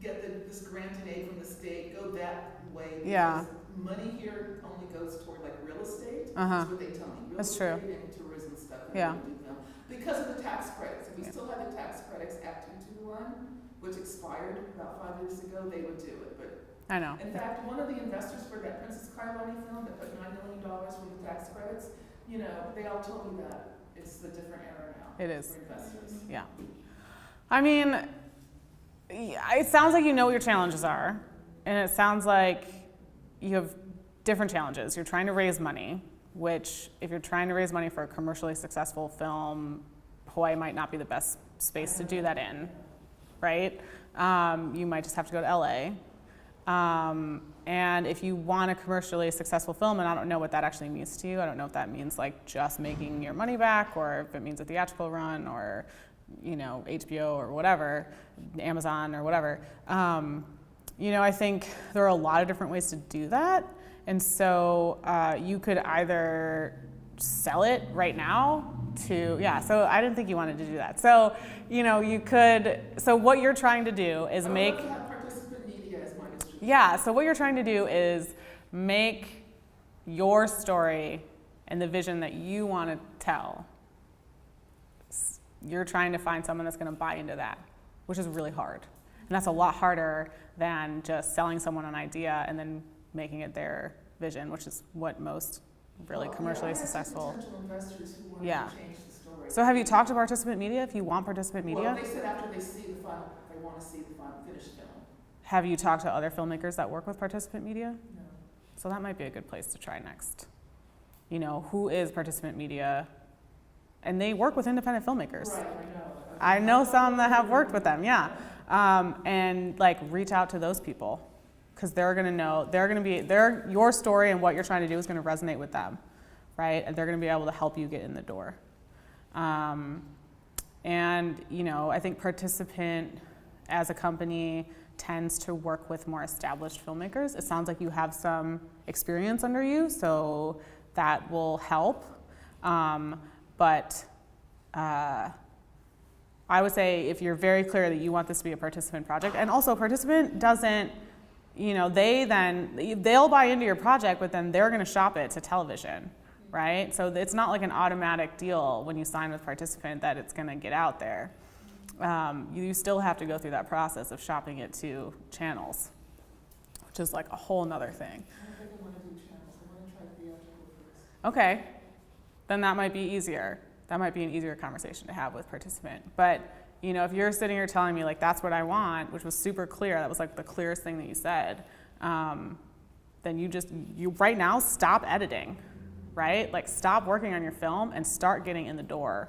get this grant and aid from the state, go that way. Because money here only goes toward like real estate. That's what they tell me. Real estate and tourism stuff. Because of the tax credits. If we still had the tax credits at 221, which expired about 5 years ago, they would do it. But I know. In fact, one of the investors for that Princess Kailani film that put $9 million from the tax credits you know, they all told me that it's a different era now. It is. For investors. Yeah. I mean, it sounds like you know what your challenges are, and it sounds like you have different challenges. You're trying to raise money, which if you're trying to raise money for a commercially successful film, Hawaii might not be the best space to do that in, right? You might just have to go to LA. And if you want a commercially successful film, and I don't know what that actually means to you, I don't know if that means like just making your money back, or if it means a theatrical run, or you know, HBO or whatever, Amazon or whatever. You know, I think there are a lot of different ways to do that. And so you could either sell it right now to, yeah, so I didn't think you wanted to do that. So, you know, you could, so what you're trying to do is make, I would love to have participant media as my distribution. yeah, so what you're trying to do is make your story and the vision that you want to tell. You're trying to find someone that's going to buy into that, which is really hard. And that's a lot harder than just selling someone an idea and then making it their vision, which is what most really commercially successful. Potential investors who want Yeah. to change the story. So have you talked to participant media if you want participant media? Well, they said after they see the final, they want to see the final finished film. Have you talked to other filmmakers that work with participant media? No. So that might be a good place to try next. You know, who is participant media? And they work with independent filmmakers. Right, I know some that have worked with them, yeah. And like reach out to those people, because they're gonna know, your story and what you're trying to do is gonna resonate with them, right? And they're gonna be able to help you get in the door. And you know, I think participant as a company tends to work with more established filmmakers. It sounds like you have some experience under you, so that will help. But I would say if you're very clear that you want this to be a participant project, and also participant doesn't, you know, they'll buy into your project, but then they're gonna shop it to television, right? So it's not like an automatic deal when you sign with participant that it's gonna get out there. You still have to go through that process of shopping it to channels, which is like a whole nother thing. I don't think I want to do channels. I want to try theatrical first. Okay, then that might be easier. That might be an easier conversation to have with participant. But you know, if you're sitting here telling me like that's what I want, which was super clear, that was like the clearest thing that you said, then you right now stop editing, right? Like stop working on your film and start getting in the door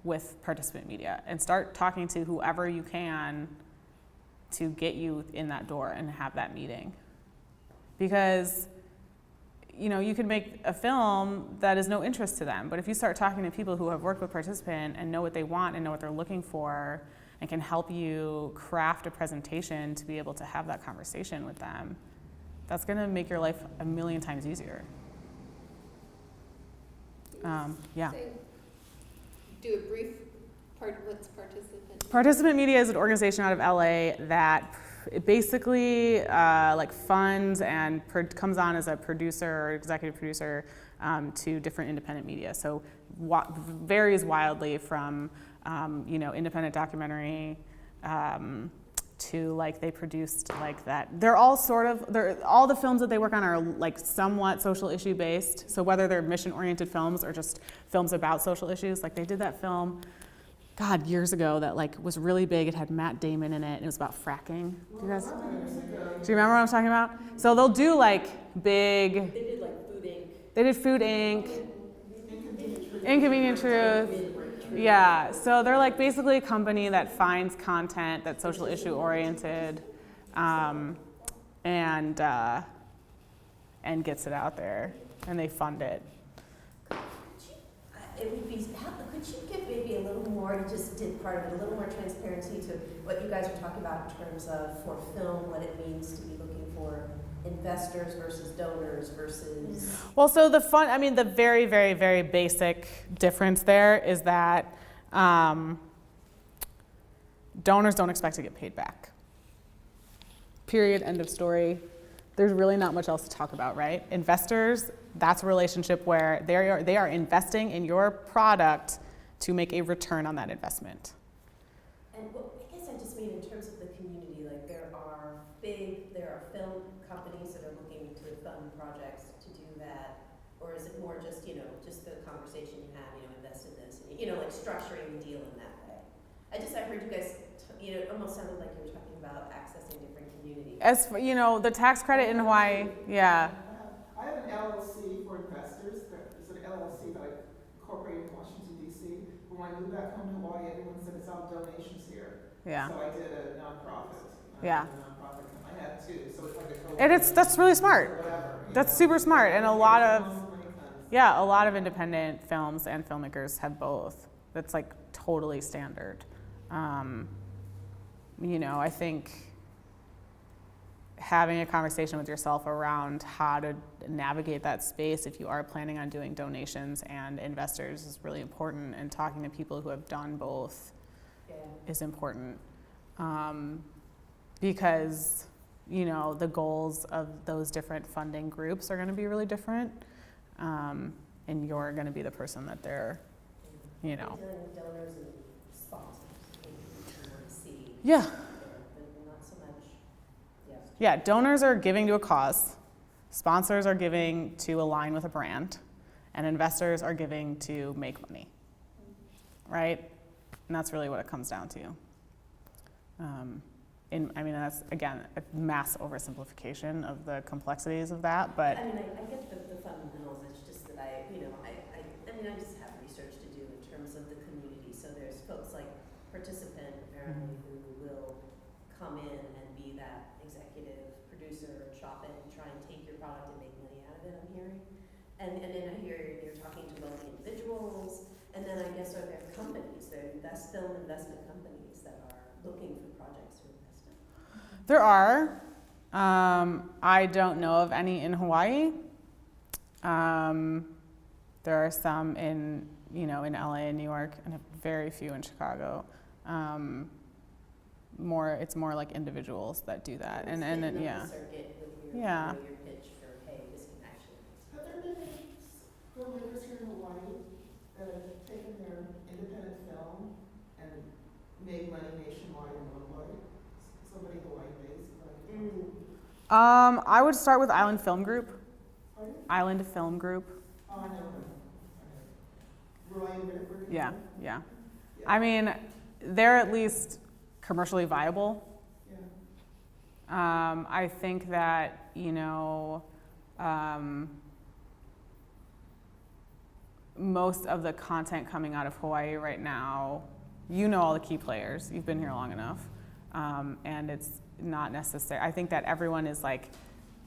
with participant media and start talking to whoever you can to get you in that door and have that meeting. Because you know, you can make a film that is no interest to them, but if you start talking to people who have worked with participant and know what they want and know what they're looking for and can help you craft a presentation to be able to have that conversation with them, that's gonna make your life a million times easier. Yeah. So, do a brief what's participant? Participant Media is an organization out of LA that it basically like funds and comes on as a producer or executive producer to different independent media. So varies wildly from you know, independent documentary to like they produced like that. They're all all the films that they work on are like somewhat social issue based. So whether they're mission oriented films or just films about social issues, like they did that film, God, years ago that like was really big. It had Matt Damon in it. And it was about fracking. Do you remember what I'm talking about? So they'll do like big. They did like Food Inc. They did Food Inc. Inconvenient Truth. Yeah. So they're like basically a company that finds content that's social issue oriented, and gets it out there, and they fund it. It would be, could you give maybe a little more, you just did part of it, a little more transparency to what you guys are talking about in terms of for film, what it means to be looking for investors versus donors versus? Well, so the very, very, very basic difference there is that donors don't expect to get paid back. Period, end of story. There's really not much else to talk about, right? Investors, that's a relationship where they are investing in your product to make a return on that investment. And well, I guess I just mean in terms of the community, like there are film companies that are looking to fund projects to do that, or is it more just, you know, just structuring the deal in that way. I heard you guys, it almost sounded like you were talking about accessing different communities. As for, the tax credit in Hawaii, yeah. I have an LLC for investors. It's an LLC that I incorporated in Washington, D.C. But when I moved back home to Hawaii, everyone said it's all donations here. Yeah. So I did a nonprofit. Yeah. I had two, so it's like a And that's really smart. whatever. That's super smart. And a lot of independent films and filmmakers have both. That's like totally standard. I think having a conversation with yourself around how to navigate that space if you are planning on doing donations and investors is really important, and talking to people who have done both is important. Because, the goals of those different funding groups are going to be really different. And you're going to be the person that they're, Dealing with donors and sponsors, see. Yeah. But not so much. Yeah, donors are giving to a cause, sponsors are giving to align with a brand, and investors are giving to make money, right? And that's really what it comes down to. That's, again, a mass oversimplification of the complexities of that, but... I get the fundamentals, it's just that I just have research to do in terms of the community. So there's folks like Participant, apparently, who will come in and be that executive producer, shop it, and try and take your product and make money out of it, I'm hearing. And then I hear you're talking to wealthy individuals, and then I guess are there companies, there are film investment companies that are looking for projects to invest in? There are. I don't know of any in Hawaii. There are some in LA and New York, and very few in Chicago. It's more like individuals that do that, and yeah. Circuit with Yeah. your pitch for, hey, this can actually. Have there been any filmmakers here in Hawaii that have taken their independent film and made money nationwide in Hawaii? Somebody Hawaii-based? I would start with Island Film Group. Pardon? Island Film Group. Oh, I know them. Roy and Whitaker? Yeah. I mean, they're at least commercially viable. Yeah. I think that, most of the content coming out of Hawaii right now, all the key players. You've been here long enough. And it's not necessary. I think that everyone is like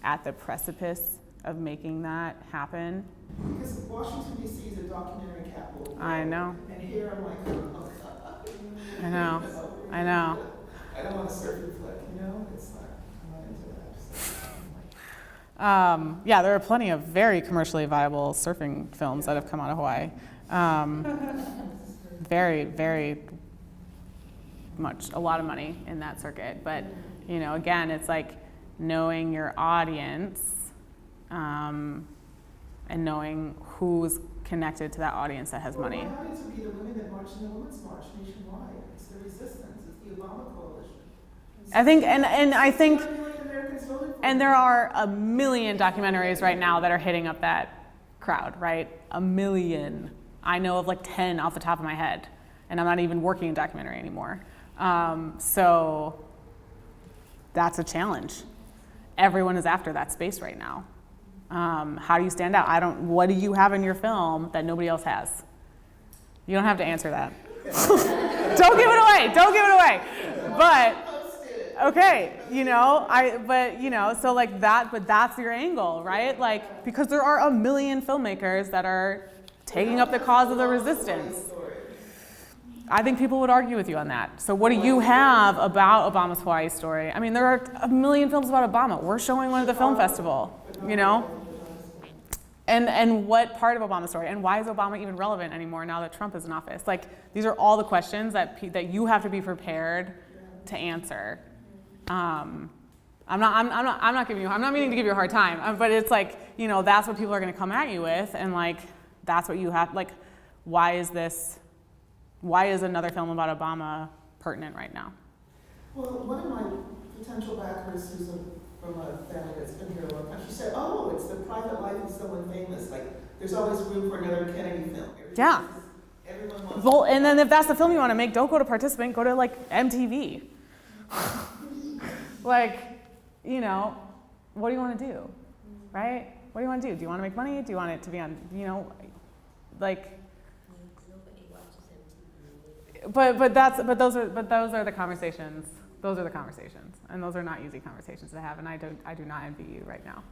at the precipice of making that happen. Because Washington, D.C. is a documentary capital. I know. And here I'm like, oh, God. I know. I don't want to surf and flick, It's like, I'm not into that. So. Yeah, there are plenty of very commercially viable surfing films that have come out of Hawaii. Very, very much, a lot of money in that circuit. But, again, it's like knowing your audience and knowing who's connected to that audience that has money. My audience would be the women that march in the Women's March nationwide. It's the resistance. It's the Obama coalition. I think, and I think, 6 million Americans voted for and there are a million documentaries right now that are hitting up that crowd, right? A million. I know of like 10 off the top of my head, and I'm not even working in documentary anymore. So that's a challenge. Everyone is after that space right now. How do you stand out? What do you have in your film that nobody else has? You don't have to answer that. Don't give it away. But, okay, so like that, but that's your angle, right? Like, because there are a million filmmakers that are taking up the cause of the resistance. I think people would argue with you on that. So what do you have about Obama's Hawaii story? I mean, there are a million films about Obama. We're showing one at the film festival, And what part of Obama's story? And why is Obama even relevant anymore now that Trump is in office? Like, these are all the questions that you have to be prepared to answer. I'm not meaning to give you a hard time, but it's like, that's what people are going to come at you with, and like, that's what you have. Like, why is another film about Obama pertinent right now? Well, one of my potential backers who's from a family that's been here a long time, she said, it's the private life of someone famous. Like, there's always room for another Kennedy film. Yeah. Everyone wants. Well, and then if that's the film you want to make, don't go to Participant, go to like MTV. Like, you know, what do you want to do, right? What do you want to do? Do you want to make money? Do you want it to be on, you know, like? Nobody watches MTV. But those are the conversations. Those are the conversations, and those are not easy conversations to have. And I do not envy you right now.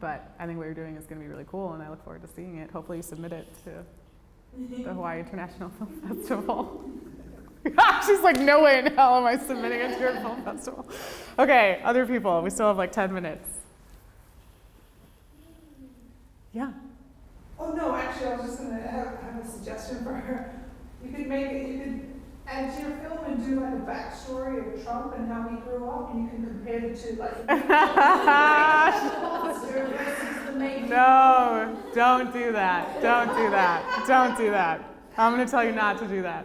But I think what you're doing is going to be really cool, and I look forward to seeing it. Hopefully, you submit it to the Hawaii International Film Festival. She's like, no way in hell am I submitting it to your film festival. Okay, other people. We still have like 10 minutes. Yeah. Oh no, actually, I was just gonna have a suggestion for her. You could add to your film and do like a backstory of Trump and how he grew up, and you can compare it to like monster versus the main. No, don't do that. Don't do that. Don't do that. I'm going to tell you not to do that.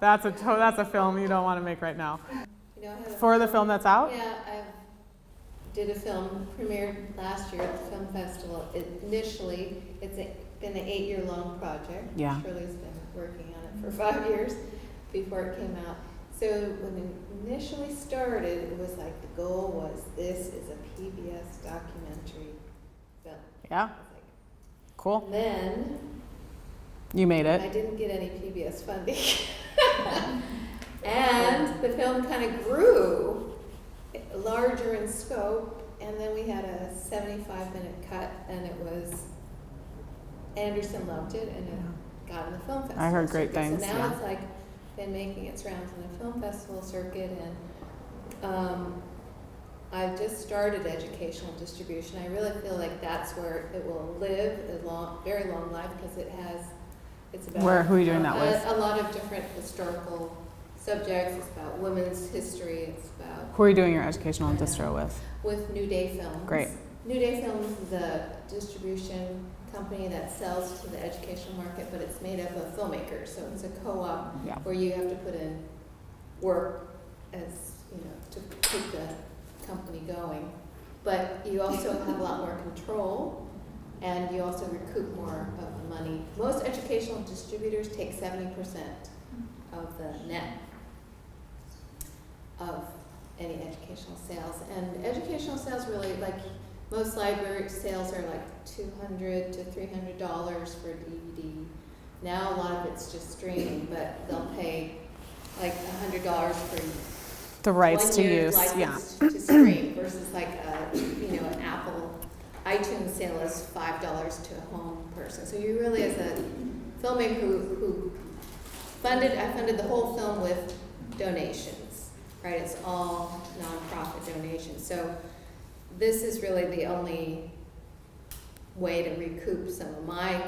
That's a film you don't want to make right now. You know, I had a For the film that's out? Yeah, I did a film premiered last year at the film festival. Initially, it's been an 8-year-long project. Yeah. Shirley's been working on it for 5 years before it came out. So when it initially started, it was like the goal was this is a PBS documentary film. Yeah. I was like, Cool. and then You made I it. didn't get any PBS funding. And the film kind of grew larger in scope, and then we had a 75-minute cut, and it was, Anderson loved it, and it got in the film festival I heard great circuit. things, So now yeah. it's like been making its rounds in the film festival circuit, and I've just started educational distribution. I really feel like that's where it will live a very long life, because it's about Who are you doing that with? a lot of different historical subjects. It's about women's history. It's about Who are you doing your educational distro with? New Day Films. Great. New Day Films is a distribution company that sells to the educational market, but it's made up of filmmakers. So it's a co-op Yeah. where you have to put in work as, you know, to keep the company going. But you also have a lot more control, and you also recoup more of the money. Most educational distributors take 70% of the net of any educational sales. And educational sales really, like most library sales are like $200 to $300 for a DVD. Now a lot of it's just streaming, but they'll pay like $100 for The rights 1 to year's use. Yeah. license to stream versus like an Apple iTunes sale is $5 to a home person. So you really, as a filmmaker who I funded the whole film with donations, right? It's all nonprofit donations. So this is really the only way to recoup some of my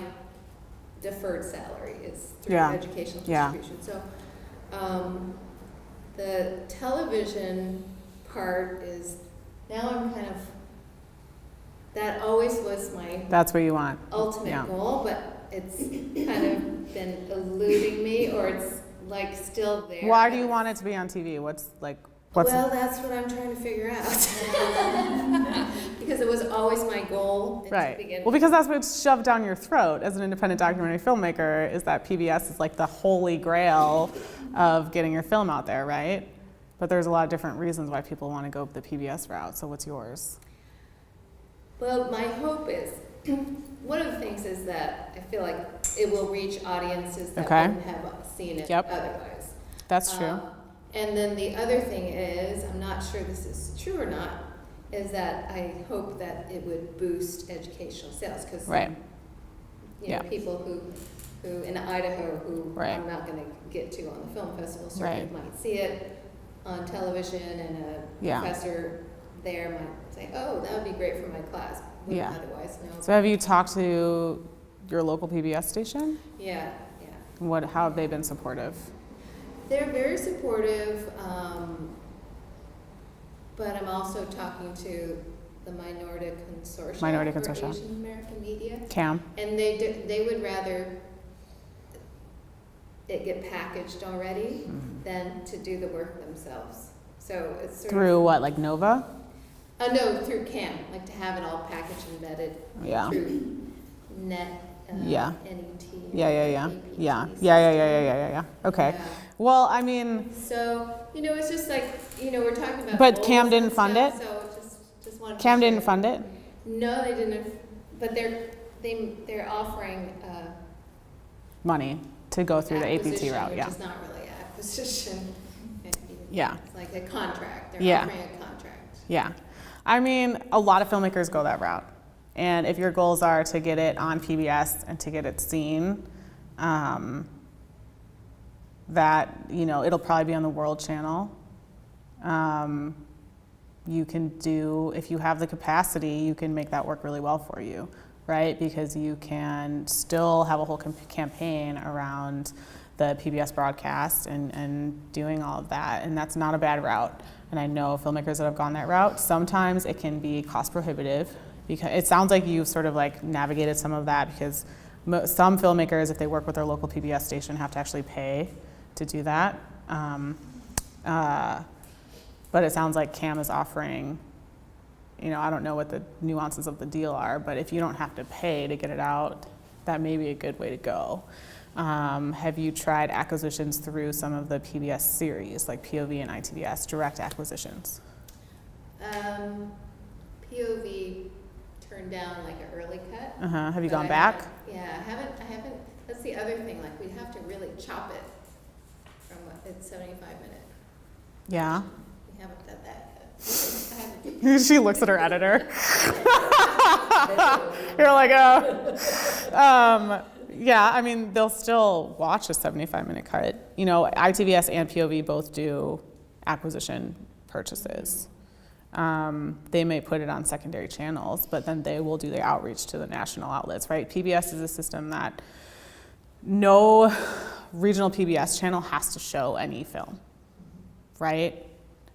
deferred salary is through Yeah. educational Yeah. distribution. So the television part is, now I'm kind of, that always was my That's what you want. ultimate Yeah. goal, but it's kind of been eluding me, or it's like still there. Why do you want it to be on TV? What's Well, that's what I'm trying to figure out. Because it was always my goal to right? begin Well, with. because that's what's shoved down your throat as an independent documentary filmmaker, is that PBS is like the holy grail of getting your film out there, right? But there's a lot of different reasons why people want to go the PBS route. So what's yours? Well, my hope is, one of the things is that I feel like it will reach audiences that Okay. wouldn't have seen it Yep. otherwise. That's true. And then the other thing is, I'm not sure this is true or not, is that I hope that it would boost educational sales, because Right. you know, Yeah. people who in Idaho who Right. I'm not going to get to on the film festival circuit Right. might see it on television, and a Yeah. professor there might say, "Oh, that would be great for my class." Wouldn't Yeah. otherwise know. So have you talked to your local PBS station? Yeah. How have they been supportive? They're very supportive, but I'm also talking to the Minority Consortium Minority for Consortium. Asian American Media, Cam? and they would rather it get packaged already than to do the work themselves. So it's sort Through what, like Nova? no, through CAM, like to have it all packaged and vetted Yeah. through net, Yeah. NET. Yeah. Okay. Yeah. Well, I mean, So, it's just like, we're talking about. But goals Cam and didn't fund stuff, it? So just wanted to Cam share. didn't fund it? No, they didn't, but they're offering, Money to go through the APT acquisition, route, which yeah. is not really acquisition. Yeah. It's like a contract, they're Yeah. offering a contract. Yeah. I mean, a lot of filmmakers go that route. And if your goals are to get it on PBS and to get it seen, that, it'll probably be on the World Channel. You can do, if you have the capacity, you can make that work really well for you, right? Because you can still have a whole campaign around the PBS broadcast and doing all of that. And that's not a bad route. And I know filmmakers that have gone that route. Sometimes it can be cost prohibitive, because it sounds like you've sort of like navigated some of that, because some filmmakers, if they work with their local PBS station, have to actually pay to do that. But it sounds like Cam is offering, I don't know what the nuances of the deal are, but if you don't have to pay to get it out, that may be a good way to go. Have you tried acquisitions through some of the PBS series, like POV and ITVS, direct acquisitions? POV turned down like an early cut. Have you but gone I back? haven't- I haven't, that's the other thing, like we'd have to really chop it from, it's 75-minute. Yeah. We haven't done that yet. She looks at her editor. You're like, oh. Yeah, I mean, they'll still watch a 75-minute cut. ITVS and POV both do acquisition purchases. They may put it on secondary channels, but then they will do the outreach to the national outlets, right? PBS is a system that no regional PBS channel has to show any film, right?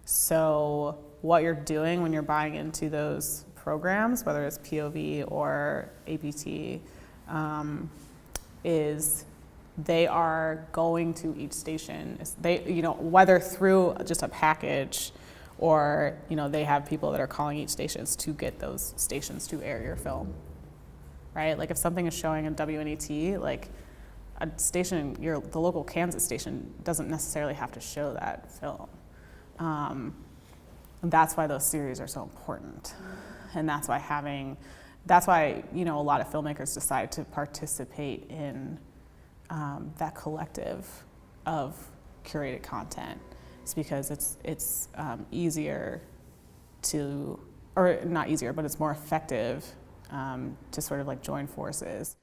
So what you're doing when you're buying into those programs, whether it's POV or APT, is they are going to each station. Whether through just a package or, they have people that are calling each stations to get those stations to air your film, right? Like if something is showing in WNET, like a station, the local Kansas station doesn't necessarily have to show that film. And that's why those series are so important. And that's why a lot of filmmakers decide to participate in that collective of curated content. It's because it's easier to, or not easier, but it's more effective to sort of like join forces.